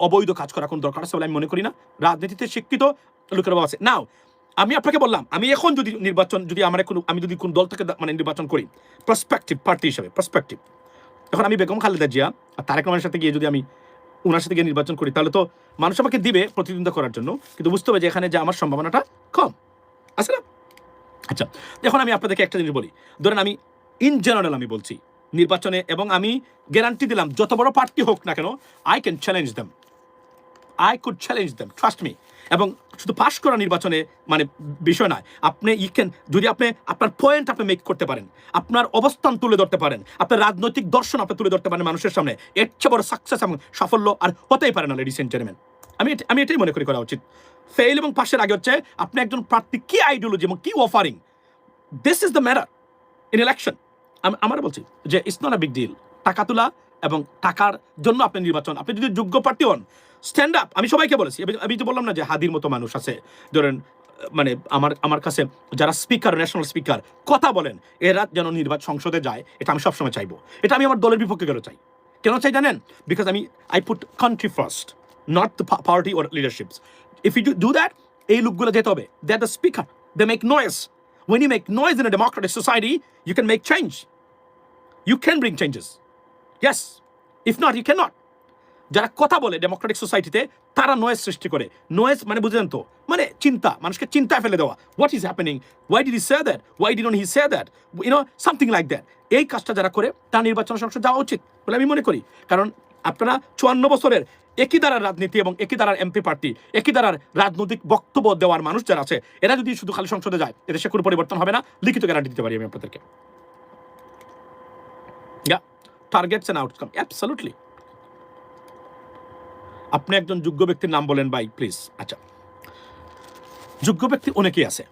অবৈধ কাজ করা কোন দরকার আছে বলে আমি মনে করি না। রাজনীতিতে শিক্ষিত লোকের আছে। নাও আমি আপনাকে বললাম, আমি এখন আমি যদি কোন দল থেকে নির্বাচন করি, প্রসপেক্টিভ প্রার্থী হিসেবে, প্রসপেক্টিভ, এখন আমি বেগম খালেদা জিয়া আর তারেক রহমানের সাথে গিয়ে যদি আমি ওনার সাথে গিয়ে নির্বাচন করি, তাহলে তো মানুষ আমাকে দিবে প্রতিদ্বন্দ্বিতা করার জন্য, কিন্তু বুঝতে হবে যে এখানে যে আমার সম্ভাবনাটা কম আছে না। আচ্ছা, এখন আমি আপনাদেরকে একটা জিনিস বলি, ধরেন আমি ইন জেনারেল আমি বলছি নির্বাচনে, এবং আমি গ্যারান্টি দিলাম যত বড় প্রার্থী হোক না কেন, I could challenge them, trust me. এবং শুধু পাশ করা নির্বাচনে মানে বিষয় নয়, আপনি যদি আপনি আপনার পয়েন্ট আপনি মেক করতে পারেন, আপনার অবস্থান তুলে ধরতে পারেন, আপনার রাজনৈতিক দর্শন আপনি তুলে ধরতে পারেন মানুষের সামনে, এর চেয়ে বড় সাকসেস এবং সাফল্য আর হতেই পারে না লেডিস এন্ড জেন্টলম্যান। আমি এটাই মনে করি করা উচিত। ফেল এবং পাশের আগে হচ্ছে আপনি একজন প্রার্থী কি আইডিওলজি এবং কি offering, this is the matter in election. আমরা বলছি যে it's not a big deal টাকা তোলা এবং টাকার জন্য আপনি নির্বাচন, আপনি যদি যোগ্য প্রার্থী হন, স্ট্যান্ড আপ। আমি সবাইকে বলেছি, আমি তো বললাম না যে হাদির মতো মানুষ আছে, ধরেন মানে আমার কাছে যারা স্পিকার, ন্যাশনাল স্পিকার কথা বলেন, এরা যেন নির্বাচন সংসদে যায়, এটা আমি সবসময় চাইবো। এটা আমি আমার দলের বিপক্ষে গেলে চাই। কেন চাই জানেন? Because I put country first, not the party or leaderships. If you do that, এই লোকগুলো যেতে হবে, they are the speaker, they make noise. When you make noise in a democratic society, you can make change. You can bring changes. Yes. If not, you cannot. যারা কথা বলে Democratic সোসাইটিতে, তারা noise সৃষ্টি করে। নয়েজ মানে বুঝলেন তো, মানে চিন্তা, মানুষকে চিন্তায় ফেলে দেওয়া। What is happening, why did he say that, why didn't he say that, something like that. এই কাজটা যারা করে, তার নির্বাচন সংসদ যাওয়া উচিত বলে আমি মনে করি। কারণ আপনারা 54 বছরের একই দ্বারার রাজনীতি এবং একই দ্বারার এমপি প্রার্থী, একই দ্বারার রাজনৈতিক বক্তব্য দেওয়ার মানুষ যারা আছে, এরা যদি শুধু খালি সংসদে যায়, এদেশে কোনো পরিবর্তন হবে না, লিখিত গ্যারান্টি দিতে পারি আমি আপনাদেরকে। Targets and outcome, absolutely. আপনি একজন যোগ্য ব্যক্তির নাম বলেন ভাই প্লিজ। আচ্ছা, যোগ্য ব্যক্তি অনেকেই আছে,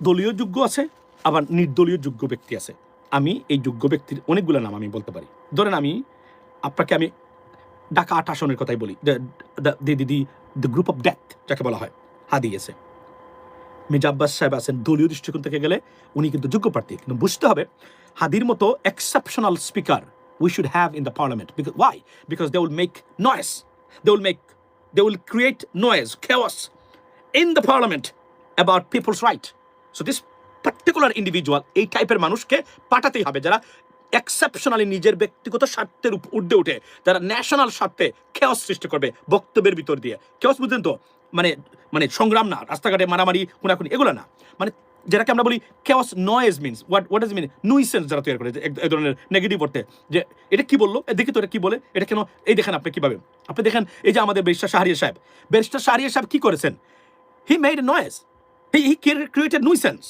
দলীয় যোগ্য আছে, আবার নির্দলীয় যোগ্য ব্যক্তি আছে। আমি এই যোগ্য ব্যক্তির অনেকগুলো নাম আমি বলতে পারি। ধরেন আমি ঢাকা 8 আসনের কথাই বলি, দ্য গ্রুপ অফ ডেথ যাকে বলা হয়, হাদি আছে, মির্জা আব্বাস সাহেব আছেন। দলীয় দৃষ্টিকোণ থেকে গেলে উনি কিন্তু যোগ্য প্রার্থী, কিন্তু বুঝতে হবে হাদির মতো exceptional speaker we should have in the parliament. Because why? Because they will make noise. They will create noise, chaos in the parliament about people's right. So this particular individual, এই টাইপের মানুষকে পাঠাতেই হবে, যারা এক্সেপশনালি নিজের ব্যক্তিগত স্বার্থের ঊর্ধ্বে উঠে, যারা ন্যাশনাল স্বার্থে খেয়াস সৃষ্টি করবে বক্তব্যের ভিতর দিয়ে। খেয়াস বুঝলেন তো, মানে সংগ্রাম না, রাস্তাঘাটে মারামারি খুনাখুনি এগুলো না, মানে যেটাকে আমরা বলি chaos noise means what is mean nuisance, যারা তৈরি করে এক ধরনের নেগেটিভ অর্থে, যে এটা কি বললো, দেখি তো এটা কি বলে, এটা কেন, এই দেখেন আপনি কিভাবে, আপনি দেখেন এই যে আমাদের ব্যারিস্টার শাহরিয়ার সাহেব কি করেছেন, he made a noise, he created nuisance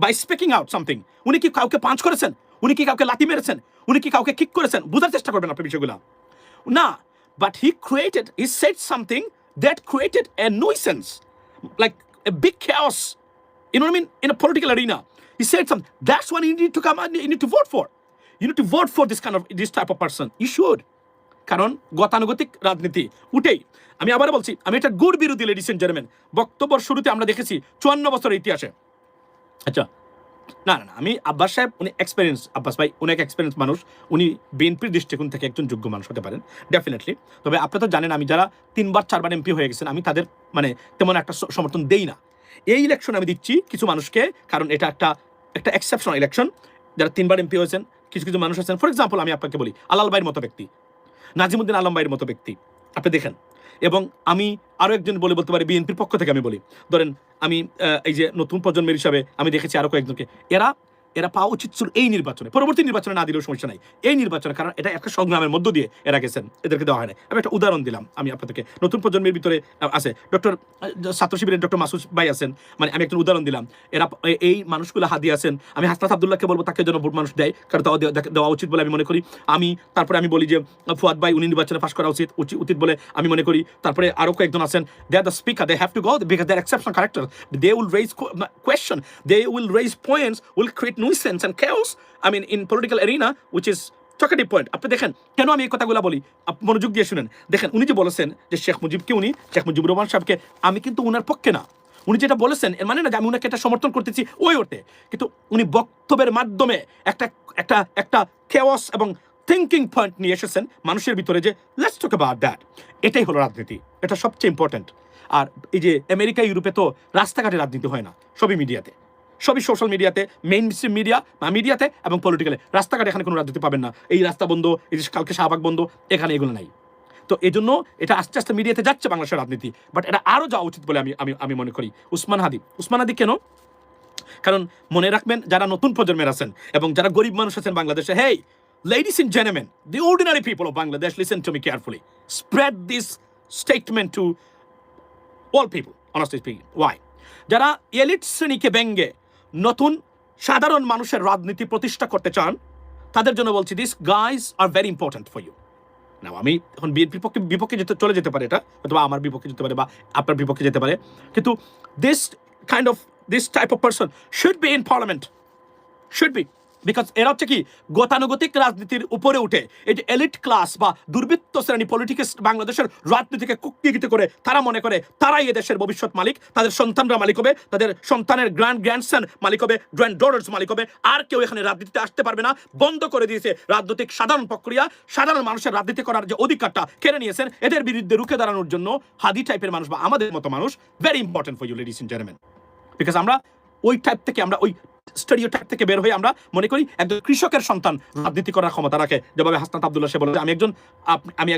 by speaking out something. উনি কি কাউকে পাঞ্চ করেছেন, উনি কি কাউকে লাথি মেরেছেন, উনি কি কাউকে কিক করেছেন, বোঝার চেষ্টা করবেন আপনি বিষয়গুলো না, but he said something that created a nuisance, like a big chaos, you know what I mean, in a political arena. He said something, that's what you need to come and you need to vote for. You need to vote for this type of person. You should. কারণ গতানুগতিক রাজনীতি উঠেই, আমি আবার বলছি, আমি এটা good বিরোধী লেডিস এন্ড জেন্টলম্যান। বক্তব্যের শুরুতে আমরা দেখেছি 54 বছরের ইতিহাসে। আচ্ছা, না, আমি আব্বাস সাহেব, উনি এক্সপিরিয়েন্স, আব্বাস ভাই অনেক এক্সপিরিয়েন্স মানুষ, উনি বিএনপির দৃষ্টিকোণ থেকে একজন যোগ্য মানুষ হতে পারেন ডেফিনেটলি। তবে আপনি তো জানেন, আমি যারা 3-4বার এমপি হয়ে গেছেন, আমি তাদের মানে তেমন একটা সমর্থন দেই না। এই ইলেকশন আমি দিচ্ছি কিছু মানুষকে, কারণ এটা একটা এক্সেপশনাল ইলেকশন। যারা 3বার এমপি হয়েছেন, কিছু মানুষ আছেন, ফর এক্সাম্পল আমি আপনাকে বলি, আলাল ভাইয়ের মতো ব্যক্তি, নাজিমুদ্দিন আলম ভাইয়ের মতো ব্যক্তি আপনি দেখেন। এবং আমি আরও একজন বলতে পারি বিএনপির পক্ষ থেকে আমি বলি, ধরেন আমি এই যে নতুন প্রজন্মের হিসাবে আমি দেখেছি আরও কয়েকজনকে, এরা পাওয়া উচিত ছিল এই নির্বাচনে, পরবর্তী নির্বাচনে না দিলেও সমস্যা নাই, এই নির্বাচনে, কারণ এটা একটা সংগ্রামের মধ্য দিয়ে এরা গেছেন, এদেরকে দেওয়া হয় না। আমি একটা উদাহরণ দিলাম আমি আপনাদেরকে, নতুন প্রজন্মের ভিতরে আছে ছাত্র শিবিরের ডক্টর মাসুদ ভাই আছেন, মানে আমি একটা উদাহরণ দিলাম। এরা এই মানুষগুলো হাদি আছেন। আমি হাসনাত আব্দুল্লাহকে বলবো তাকে যেন ভোট মানুষ দেয়, কারণ দেওয়া উচিত বলে আমি মনে করি। তারপরে আমি বলি যে ফুয়াদ ভাই, উনি নির্বাচনে পাশ করা উচিত বলে আমি মনে করি। তারপরে আরও কয়েকজন আছেন, they are the speaker, they have to go because they are exceptional character, they will raise question, they will raise points, will create nuisance and chaos, I mean in political arena, which is talkative point. আপনি দেখেন কেন আমি এই কথাগুলো বলি, মনোযোগ দিয়ে শুনেন। দেখেন উনি যে বলেছেন যে শেখ মুজিবুর রহমান সাহেবকে, আমি কিন্তু উনার পক্ষে না। উনি যেটা বলেছেন এর মানে না যে আমি উনাকে এটা সমর্থন করতেছি ওই অর্থে, কিন্তু উনি বক্তব্যের মাধ্যমে একটা chaos এবং থিঙ্কিং পয়েন্ট নিয়ে এসেছেন মানুষের ভিতরে, যে লেটস টক অ্যাবাউট দ্যাট। এটাই হলো রাজনীতি, এটা সবচেয়ে ইম্পর্টেন্ট। আর এই যে আমেরিকা ইউরোপে তো রাস্তাঘাটে রাজনীতি হয় না, সবই মিডিয়াতে, সবই সোশ্যাল মিডিয়াতে, মেইন মিডিয়াতে এবং পলিটিক্যালে। রাস্তাঘাটে এখানে কোনো রাজনীতি পাবেন না। এই রাস্তা বন্ধ, এই যে কালকে শাহবাগ বন্ধ, এখানে এগুলো নাই। তো এই জন্য এটা আস্তে আস্তে মিডিয়াতে যাচ্ছে বাংলাদেশের রাজনীতি, বাট এটা আরও যাওয়া উচিত বলে আমি মনে করি। উসমান হাদি কেন? কারণ মনে রাখবেন, যারা নতুন প্রজন্মের আছেন এবং যারা গরিব মানুষ আছেন বাংলাদেশে, হেই ladies and gentlemen, the ordinary people of Bangladesh, listen to me carefully. Spread this statement to all people, honestly speaking. Why? যারা এলিট শ্রেণীকে ব্যঙ্গে নতুন সাধারণ মানুষের রাজনীতি প্রতিষ্ঠা করতে চান, তাদের জন্য বলছি, this guys are very important for you. Now আমি এখন বিএনপির বিপক্ষে চলে যেতে পারে, এটা অথবা আমার বিপক্ষে যেতে পারে বা আপনার বিপক্ষে যেতে পারে, কিন্তু this type of person should be in parliament, should be, because এরা হচ্ছে কি গতানুগতিক রাজনীতির উপরে উঠে এই যে এলিট ক্লাস বা দুর্বৃত্ত শ্রেণী পলিটিক্স বাংলাদেশের রাজনীতিকে কুক্ষিগত করে তারা মনে করে তারাই এদেশের ভবিষ্যৎ মালিক, তাদের সন্তানরা মালিক হবে, তাদের সন্তানের গ্র্যান্ডসন মালিক হবে, গ্র্যান্ড ডটার্স মালিক হবে, আর কেউ এখানে রাজনীতিতে আসতে পারবে না। বন্ধ করে দিয়েছে রাজনৈতিক সাধারণ প্রক্রিয়া, সাধারণ মানুষের রাজনীতি করার যে অধিকারটা কেড়ে নিয়েছেন, এদের বিরুদ্ধে রুখে দাঁড়ানোর জন্য হাদি টাইপের মানুষ বা আমাদের মতো মানুষ very important for you ladies and gentleman. Because আমরা ওই টাইপ থেকে, আমরা ওই স্টেরিওটাইপ থেকে বের হয়ে আমরা মনে করি একজন কৃষকের সন্তান রাজনীতি করার ক্ষমতা রাখে, যেভাবে হাসনাত আব্দুল্লাহ সে বলে আমি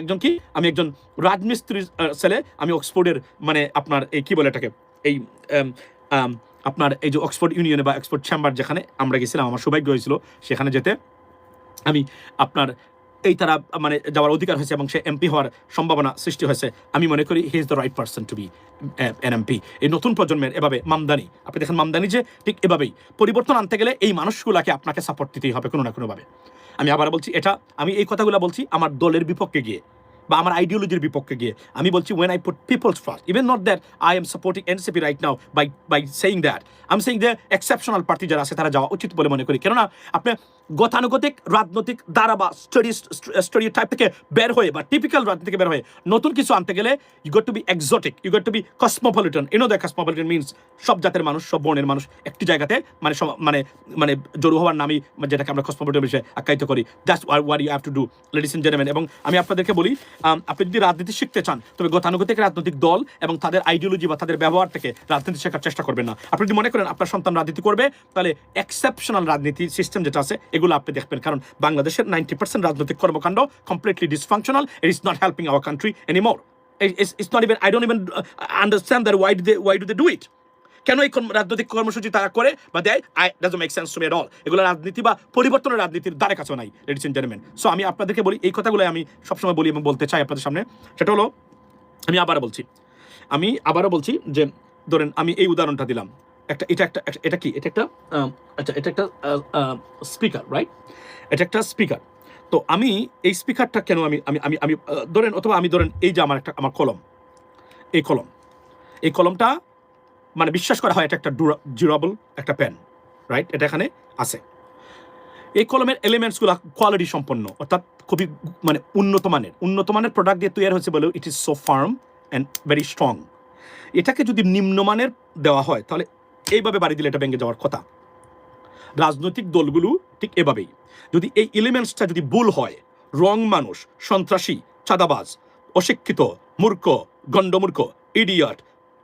একজন রাজমিস্ত্রি ছেলে, আমি অক্সফোর্ডের মানে আপনার এই কি বলে এটাকে এই আপনার এই যে অক্সফোর্ড ইউনিয়নে বা অক্সফোর্ড চেম্বার যেখানে আমরা গেছিলাম, আমার সৌভাগ্য হয়েছিল সেখানে যেতে, আমি আপনার এই তারা মানে যাওয়ার অধিকার হয়েছে এবং সে এমপি হওয়ার সম্ভাবনা সৃষ্টি হয়েছে। আমি মনে করি he is the right person to be an MP. এই নতুন প্রজন্মের এভাবে মামদানি, আপনি দেখেন মামদানি যে ঠিক এভাবেই পরিবর্তন আনতে গেলে এই মানুষগুলাকে আপনাকে সাপোর্ট দিতেই হবে কোনো না কোনোভাবে। আমি আবার বলছি, আমি এই কথাগুলো বলছি আমার দলের বিপক্ষে গিয়ে বা আমার আইডিওলজির বিপক্ষে গিয়ে। আমি বলছি when I put people's first, even not that I am supporting NCP right now by saying that, I'm saying the exceptional party যারা আছে তারা যাওয়া উচিত বলে মনে করি। কেননা আপনি গতানুগতিক রাজনৈতিক দ্বারা বা স্টেরিওটাইপ থেকে বের হয়ে বা টিপিক্যাল রাজনীতি থেকে বের হয়ে নতুন কিছু আনতে গেলে you got to be exotic, you got to be cosmopolitan. The cosmopolitan means সব জাতের মানুষ, সব বর্ণের মানুষ একটি জায়গাতে মানে মানে মানে জড়ো হওয়ার নামই যেটাকে আমরা কসমোপলিটন বিষয়ে আখ্যায়িত করি। That's what you have to do ladies and gentleman. এবং আমি আপনাদেরকে বলি, আপনি যদি রাজনীতি শিখতে চান তবে গতানুগতিক রাজনৈতিক দল এবং তাদের আইডিওলজি বা তাদের ব্যবহার থেকে রাজনীতি শেখার চেষ্টা করবেন না। আপনি যদি মনে করেন আপনার সন্তান রাজনীতি করবে, তাহলে এক্সেপশনাল রাজনীতি সিস্টেম যেটা আছে এগুলো আপনি দেখবেন। কারণ বাংলাদেশের 90% রাজনৈতিক কর্মকাণ্ড completely dysfunctional. It is not helping our country anymore. It's not even, I don't even understand that why do they do it? কেন এই রাজনৈতিক কর্মসূচি তারা করে বা দেয়, doesn't make sense to me at all. এগুলো রাজনীতি বা পরিবর্তনের রাজনীতির দ্বারে কাছেও নাই লেডিস এন্ড জেন্টলম্যান। সো আমি আপনাদেরকে বলি, এই কথাগুলো আমি সবসময় বলি এবং বলতে চাই আপনাদের সামনে। সেটা হলো, আমি আবারও বলছি যে ধরেন আমি এই উদাহরণটা দিলাম, এটা একটা স্পিকার, রাইট? এটা একটা স্পিকার। তো আমি এই স্পিকারটা কেন আমি ধরেন, অথবা আমি ধরেন এই যে আমার কলম, এই কলমটা মানে বিশ্বাস করা হয় এটা একটা ডিউরেবল একটা পেন, রাইট? এটা এখানে আছে। এই কলমের এলিমেন্টসগুলো কোয়ালিটি সম্পন্ন, অর্থাৎ খুবই মানে উন্নত মানের প্রোডাক্ট দিয়ে তৈরি হয়েছে বলেও it is so farm and very strong. এটাকে যদি নিম্নমানের দেওয়া হয় তাহলে এইভাবে বাড়ি দিলে এটা ভেঙে যাওয়ার কথা। রাজনৈতিক দলগুলো ঠিক এভাবেই, যদি এই এলিমেন্টসটা যদি ভুল হয়, রং মানুষ, সন্ত্রাসী, চাঁদাবাজ, অশিক্ষিত, মূর্খ, গণ্ডমূর্খ, ইডিয়ট,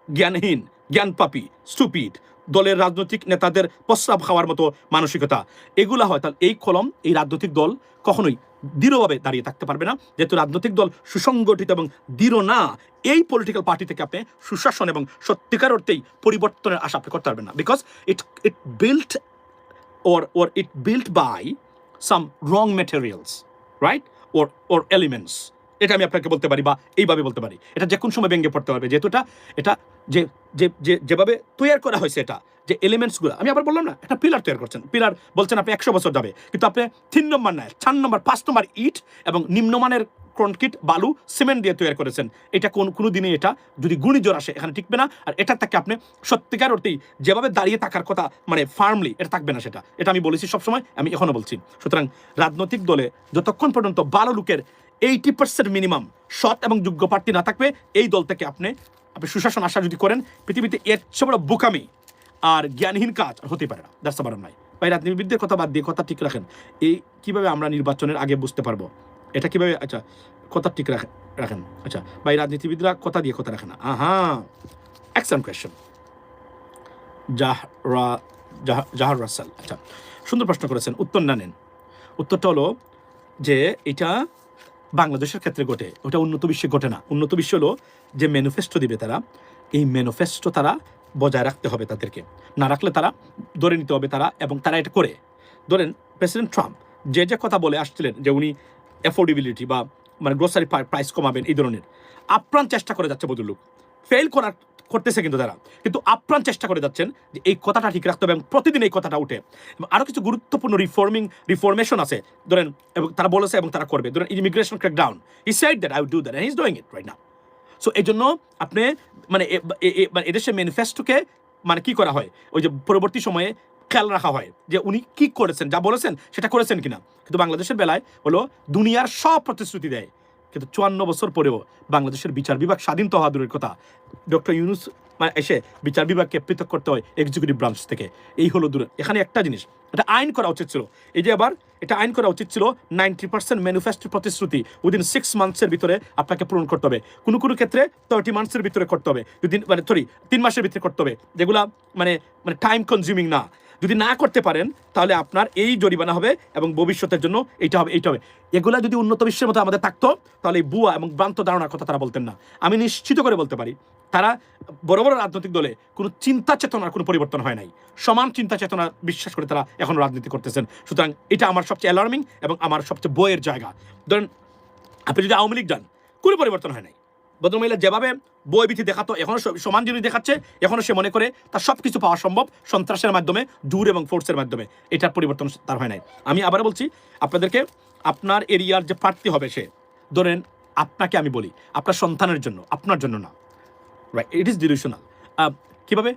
জ্ঞানহীন, জ্ঞানপাপী, স্টুপিড, দলের রাজনৈতিক নেতাদের প্রস্রাব খাওয়ার মতো মানসিকতা, এগুলা হয়, তাহলে এই কলম, এই রাজনৈতিক দল কখনোই দৃঢ়ভাবে দাঁড়িয়ে থাকতে পারবে না। যেহেতু রাজনৈতিক দল সুসংগঠিত এবং দৃঢ় না, এই পলিটিক্যাল পার্টি থেকে আপনি সুশাসন এবং সত্যিকার অর্থেই পরিবর্তনের আশা আপনি করতে পারবেন না। Because it built or it built by some wrong materials, right? or elements. এটা আমি আপনাকে বলতে পারি বা এইভাবে বলতে পারি, এটা যে কোন সময় ভেঙে পড়তে পারবে। যেহেতু এটা যেভাবে তৈরি করা হয়েছে, এটা যে এলিমেন্টসগুলো, আমি আবার বললাম না, একটা পিলার তৈরি করছেন, পিলার বলছেন আপনি 100 বছর যাবে, কিন্তু আপনি 3 নম্বর নয়, 4 নম্বর, 5 নম্বর ইট এবং নিম্নমানের কনক্রিট, বালু, সিমেন্ট দিয়ে তৈরি করেছেন, এটা কোনো দিনে এটা যদি ঘূর্ণিঝড় আসে এখানে টিকবে না। আর এটা থেকে আপনি সত্যিকার অর্থেই যেভাবে দাঁড়িয়ে থাকার কথা মানে ফার্মলি, এটা থাকবে না। এটা আমি বলেছি সবসময়, আমি এখনো বলছি। সুতরাং রাজনৈতিক দলে যতক্ষণ পর্যন্ত ভালো লোকের 80% মিনিমাম সৎ এবং যোগ্য প্রার্থী না থাকবে, এই দল থেকে আপনি সুশাসন আশা যদি করেন, পৃথিবীতে এর চেয়ে বড় বোকামি আর জ্ঞানহীন কাজ হতে পারে না। That's the bottom line. ভাই, রাজনীতিবিদদের কথা বাদ দিয়ে কথা ঠিক রাখেন। এই কিভাবে আমরা নির্বাচনের আগে বুঝতে পারবো এটা কিভাবে? আচ্ছা, কথা ঠিক রাখেন। আচ্ছা ভাই, রাজনীতিবিদরা কথা দিয়ে কথা রাখেন না। Excellent question. জাহার রাসেল। আচ্ছা, সুন্দর প্রশ্ন করেছেন, উত্তর না নেন। উত্তরটা হলো যে এটা বাংলাদেশের ক্ষেত্রে ঘটে, ওটা উন্নত বিশ্বে ঘটে না। উন্নত বিশ্ব হলো যে ম্যানিফেস্টো দিবে তারা, এই ম্যানিফেস্টো তারা বজায় রাখতে হবে তাদেরকে, না রাখলে তারা ধরে নিতে হবে তারা, এবং তারা এটা করে। ধরেন প্রেসিডেন্ট ট্রাম্প যে কথা বলে আসছিলেন যে উনি অ্যাফোর্ডেবিলিটি বা মানে গ্রোসারি প্রাইস কমাবেন, এই ধরনের আপ্রাণ চেষ্টা করে যাচ্ছে ভদ্রলোক, ফেল করতেছে কিন্তু তারা, কিন্তু আপ্রাণ চেষ্টা করে যাচ্ছেন যে এই কথাটা ঠিক রাখতে হবে, এবং প্রতিদিন এই কথাটা উঠে। এবং আরও কিছু গুরুত্বপূর্ণ রিফরমেশন আছে ধরেন, এবং তারা বলেছে এবং তারা করবে। ধরেন immigration crackdown, he said that I will do that and he is doing it right now. So এই জন্য আপনি মানে এদেশের ম্যানিফেস্টোকে মানে কি করা হয়, ওই যে পরবর্তী সময়ে খেয়াল রাখা হয় যে উনি কি করেছেন, যা বলেছেন সেটা করেছেন কিনা। কিন্তু বাংলাদেশের বেলায় হলো দুনিয়ার সব প্রতিশ্রুতি দেয়, কিন্তু 54 বছর পরেও বাংলাদেশের বিচার বিভাগ স্বাধীন তো হওয়া দূরের কথা, ডক্টর ইউনূস এসে বিচার বিভাগকে পৃথক করতে হয় এক্সিকিউটিভ ব্রাঞ্চ থেকে। এই হলো দূরে। এখানে একটা জিনিস, এটা আইন করা উচিত ছিল, এই যে আবার এটা আইন করা উচিত ছিল 90% ম্যানিফেস্টো প্রতিশ্রুতি উইদিন 6 মান্থসের ভিতরে আপনাকে পূরণ করতে হবে, কোনো কোনো ক্ষেত্রে 30 মান্থসের ভিতরে করতে হবে, যদি মানে 3 মাসের ভিতরে করতে হবে, যেগুলা মানে মানে টাইম কনজিউমিং না। যদি না করতে পারেন তাহলে আপনার এই জরিমানা হবে, এবং ভবিষ্যতের জন্য এইটা হবে এইটা হবে। এগুলা যদি উন্নত বিশ্বের মতো আমাদের থাকতো তাহলে এই বুয়া এবং ভ্রান্ত ধারণার কথা তারা বলতেন না। আমি নিশ্চিত করে বলতে পারি তারা বড় বড় রাজনৈতিক দলে কোনো চিন্তা চেতনার কোনো পরিবর্তন হয় নাই, সমান চিন্তা চেতনা বিশ্বাস করে তারা এখন রাজনীতি করতেছেন। সুতরাং এটা আমার সবচেয়ে অ্যালার্মিং এবং আমার সবচেয়ে বইয়ের জায়গা। ধরেন আপনি যদি আওয়ামী লীগ যান, কোনো পরিবর্তন হয় নাই। ভদ্রমহিলা যেভাবে বই ভীতি দেখাতো, এখনো সমান জিনিস দেখাচ্ছে, এখনো সে মনে করে তার সব কিছু পাওয়া সম্ভব সন্ত্রাসের মাধ্যমে, জোর এবং ফোর্সের মাধ্যমে। এটার পরিবর্তন তার হয় নাই। আমি আবার বলছি আপনাদেরকে, আপনার এরিয়ার যে প্রার্থী হবে সে, ধরেন আপনাকে আমি বলি আপনার সন্তানের জন্য, আপনার জন্য না, রাইট? It is delusional. কীভাবে?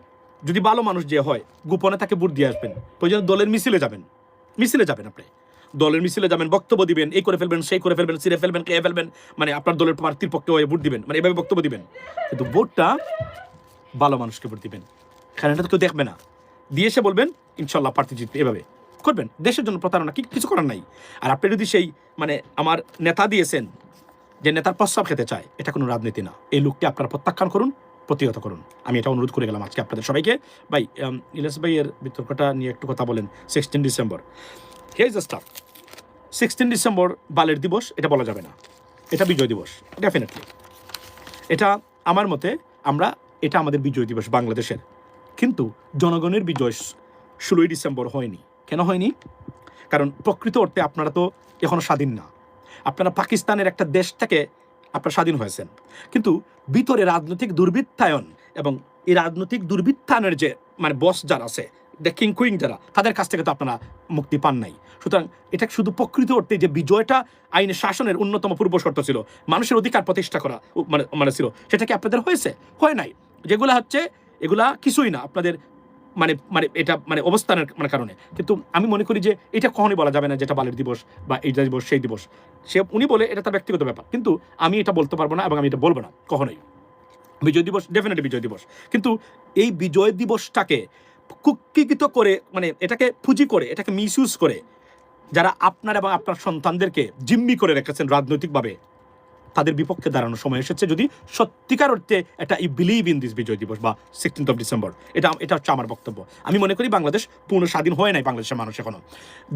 যদি ভালো মানুষ যে হয়, গোপনে তাকে ভোট দিয়ে আসবেন, প্রয়োজন দলের মিছিলে যাবেন, আপনি দলের মিছিলে যাবেন, বক্তব্য দিবেন, এই করে ফেলবেন, সেই করে ফেলবেন, ছিঁড়ে ফেলবেন, খেয়ে ফেলবেন, মানে আপনার দলের প্রার্থীর পক্ষে হয়ে ভোট দিবেন, মানে এভাবে বক্তব্য দিবেন। কিন্তু ভোটটা ভালো মানুষকে ভোট দিবেন, কারণ এটা তো কেউ দেখবে না, দিয়ে এসে বলবেন ইনশাল্লাহ প্রার্থী জিতবে, এভাবে করবেন। দেশের জন্য প্রতারণা কিছু করার নাই। আর আপনি যদি সেই মানে আমার নেতা দিয়েছেন যে নেতার প্রস্তাব খেতে চায়, এটা কোনো রাজনীতি না। এই লোককে আপনারা প্রত্যাখ্যান করুন, প্রতিহত করুন। আমি এটা অনুরোধ করে গেলাম আজকে আপনাদের সবাইকে। ভাই ইলিয়াস ভাইয়ের বিতর্কটা নিয়ে একটু কথা বলেন। 16 December, here is the staff. 16 December বালের দিবস এটা বলা যাবে না, এটা বিজয় দিবস ডেফিনেটলি। এটা আমার মতে এটা আমাদের বিজয় দিবস বাংলাদেশের, কিন্তু জনগণের বিজয় 16ই ডিসেম্বর হয়নি। কেন হয়নি? কারণ প্রকৃত অর্থে আপনারা তো এখনো স্বাধীন না। আপনারা পাকিস্তানের একটা দেশ থেকে আপনারা স্বাধীন হয়েছেন, কিন্তু ভিতরে রাজনৈতিক দুর্বৃত্তায়ন এবং এই রাজনৈতিক দুর্বৃত্তায়নের যে মানে বস যারা আছে, দ্য কিং কুইং যারা, তাদের কাছ থেকে তো আপনারা মুক্তি পান নাই। সুতরাং এটা শুধু প্রকৃত অর্থে যে বিজয়টা আইনের শাসনের অন্যতম পূর্ব শর্ত ছিল, মানুষের অধিকার প্রতিষ্ঠা করা মানে ছিল, সেটা কি আপনাদের হয়েছে? হয় নাই। যেগুলা হচ্ছে এগুলা কিছুই না আপনাদের মানে মানে এটা মানে অবস্থানের মানে কারণে। কিন্তু আমি মনে করি যে এটা কখনোই বলা যাবে না যেটা বালের দিবস বা এইটা দিবস সেই দিবস। উনি বলে এটা তার ব্যক্তিগত ব্যাপার, কিন্তু আমি এটা বলতে পারবো না এবং আমি এটা বলবো না কখনোই। বিজয় দিবস ডেফিনেটলি বিজয় দিবস, কিন্তু এই বিজয় দিবসটাকে কুক্ষিগত করে মানে এটাকে পুঁজি করে, এটাকে মিসইউজ করে যারা আপনার এবং আপনার সন্তানদেরকে জিম্মি করে রেখেছেন রাজনৈতিকভাবে, তাদের বিপক্ষে দাঁড়ানোর সময় এসেছে। যদি সত্যিকার অর্থে এটা ইউ বিলিভ ইন দিস বিজয় দিবস বা 16th ডিসেম্বর, এটা হচ্ছে আমার বক্তব্য। আমি মনে করি বাংলাদেশ পূর্ণ স্বাধীন হয় নাই, বাংলাদেশের মানুষ এখনো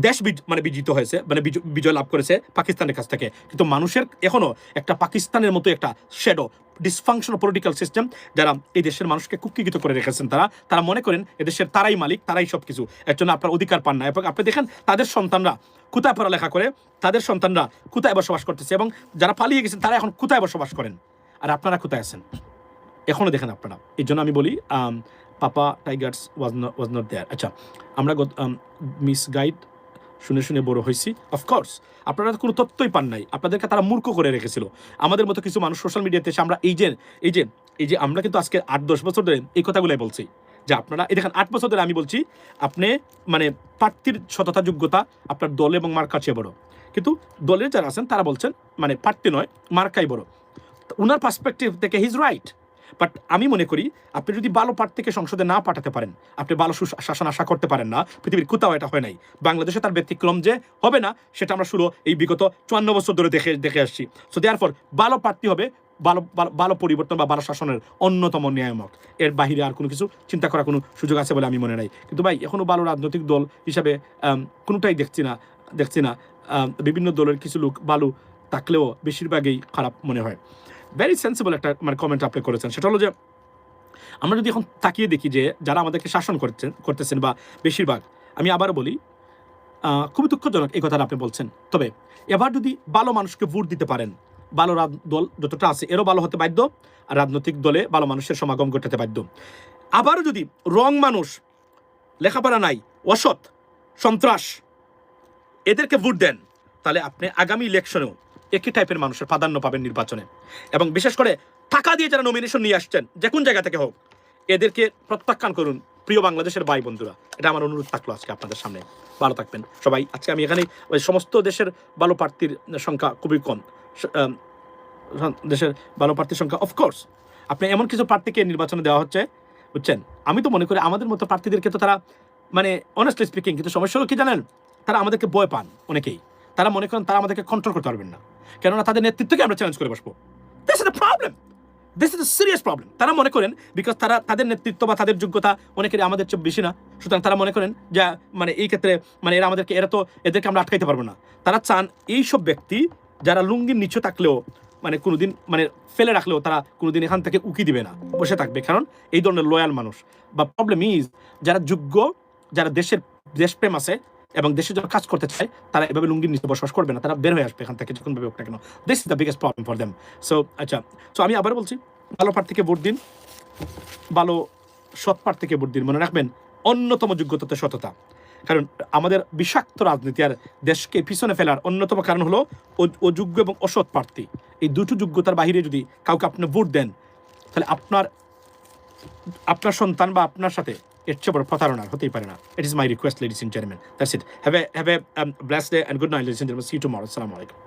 দেশ মানে বিজিত হয়েছে, মানে বিজয় লাভ করেছে পাকিস্তানের কাছ থেকে, কিন্তু মানুষের এখনো একটা পাকিস্তানের মতো একটা শ্যাডো ডিসফাংশনাল পলিটিক্যাল সিস্টেম যারা এই দেশের মানুষকে কুক্ষিগত করে রেখেছেন, তারা মনে করেন এদেশের তারাই মালিক, তারাই সব কিছু, এর জন্য আপনার অধিকার পান না। এবং আপনি দেখেন তাদের সন্তানরা কোথায় পড়ালেখা করে, তাদের সন্তানরা কোথায় বসবাস করতেছে, এবং যারা পালিয়ে গেছেন তারা এখন কোথায় বসবাস করেন, আর আপনারা কোথায় আছেন এখনো দেখেন আপনারা। এই জন্য আমি বলি পাপা টাইগার্স ওয়াজ নট দেয়ার। আচ্ছা, আমরা মিস গাইড শুনে বড় হয়েছি। অফকোর্স আপনারা কোনো তথ্যই পান নাই, আপনাদেরকে তারা মূর্খ করে রেখেছিল। আমাদের মতো কিছু মানুষ সোশ্যাল মিডিয়াতে এসে আমরা এই যে আমরা কিন্তু আজকে 8-10 বছর ধরে এই কথাগুলোই বলছি যে আপনারা এই দেখেন 8 বছর ধরে আমি বলছি আপনি মানে প্রার্থীর সততা যোগ্যতা আপনার দল এবং মার্কা চেয়ে বড়, কিন্তু দলের যারা আছেন তারা বলছেন মানে প্রার্থী নয় মার্কাই বড়। উনার পার্সপেক্টিভ থেকে হি ইজ রাইট, বাট আমি মনে করি আপনি যদি ভালো প্রার্থীকে সংসদে না পাঠাতে পারেন, আপনি ভালো শাসন আশা করতে পারেন না। পৃথিবীর কোথাও এটা হয় নাই, বাংলাদেশে তার ব্যতিক্রম যে হবে না সেটা আমরা শুরু এই বিগত 54 বছর ধরে দেখে আসছি। সো দেয়ারফর ভালো প্রার্থী হবে ভালো ভালো ভালো পরিবর্তন বা ভালো শাসনের অন্যতম নিয়ামক। এর বাহিরে আর কোনো কিছু চিন্তা করার কোনো সুযোগ আছে বলে আমি মনে নাই। কিন্তু ভাই এখনও ভালো রাজনৈতিক দল হিসাবে কোনোটাই দেখছি না। বিভিন্ন দলের কিছু লোক ভালো থাকলেও বেশিরভাগই খারাপ মনে হয়। ভেরি সেন্সিবল একটা মানে কমেন্ট আপনি করেছেন, সেটা হলো যে আমরা যদি এখন তাকিয়ে দেখি যে যারা আমাদেরকে শাসন করতেছেন বা বেশিরভাগ, আমি আবারও বলি খুবই দুঃখজনক এই কথাটা আপনি বলছেন। তবে এবার যদি ভালো মানুষকে ভোট দিতে পারেন, ভালো দল যতটা আছে এরও ভালো হতে বাধ্য, আর রাজনৈতিক দলে ভালো মানুষের সমাগম ঘটাতে বাধ্য। আবারও যদি রং মানুষ, লেখাপড়া নাই, অসৎ, সন্ত্রাস এদেরকে ভোট দেন, তাহলে আপনি আগামী ইলেকশনেও একই টাইপের মানুষের প্রাধান্য পাবেন নির্বাচনে। এবং বিশেষ করে টাকা দিয়ে যারা নমিনেশন নিয়ে আসছেন যে কোন জায়গা থেকে হোক, এদেরকে প্রত্যাখ্যান করুন প্রিয় বাংলাদেশের ভাই বন্ধুরা। এটা আমার অনুরোধ থাকলো আজকে আপনাদের সামনে। ভালো থাকবেন সবাই। আজকে আমি এখানে সমস্ত দেশের ভালো প্রার্থীর সংখ্যা খুবই কম, দেশের ভালো প্রার্থীর সংখ্যা অফকোর্স আপনি এমন কিছু প্রার্থীকে নির্বাচনে দেওয়া হচ্ছে, বুঝছেন। আমি তো মনে করি আমাদের মতো প্রার্থীদেরকে তো তারা মানে অনেস্টলি স্পিকিং, কিন্তু সমস্যা হলো কি জানেন, তারা আমাদেরকে ভয় পান অনেকেই। তারা মনে করেন তারা আমাদেরকে কন্ট্রোল করতে পারবেন না, কেননা তাদের নেতৃত্বকে আমরা চ্যালেঞ্জ করে বসবো। This is the problem, this is a serious problem. তারা মনে করেন বিকজ তাদের নেতৃত্ব বা তাদের যোগ্যতা অনেকেরই আমাদের চেয়ে বেশি না, সুতরাং তারা মনে করেন যে মানে এই ক্ষেত্রে মানে এদেরকে আমরা আটকাইতে পারবো না। তারা চান এইসব ব্যক্তি যারা লুঙ্গির নিচে থাকলেও মানে কোনোদিন মানে ফেলে রাখলেও তারা কোনোদিন এখান থেকে উকি দিবে না, বসে থাকবে, কারণ এই ধরনের লয়াল মানুষ। বা প্রবলেম ইজ যারা যোগ্য, যারা দেশপ্রেম আছে এবং দেশের জন্য কাজ করতে চায়, তারা এভাবে লুঙ্গির নিচে বসবাস করবে না, তারা বের হয়ে আসবে এখান থেকে যখন ভাবে হোক না কেন। This is the biggest problem for them. So আমি আবার বলছি, ভালো প্রার্থীকে ভোট দিন, ভালো সৎ প্রার্থীকে ভোট দিন। মনে রাখবেন অন্যতম যোগ্যতা সততা, কারণ আমাদের বিষাক্ত রাজনীতি আর দেশকে পিছনে ফেলার অন্যতম কারণ হলো অযোগ্য এবং অসৎ প্রার্থী। এই দুটো যোগ্যতার বাহিরে যদি কাউকে আপনি ভোট দেন, তাহলে আপনার সন্তান বা আপনার সাথে এর চেয়ে বড় প্রতারণা হতেই পারে না। It is my request, ladies and gentleman. That's it. Have a blessed day and good night, ladies and gentleman. See you tomorrow. আসসালামু আলাইকুম।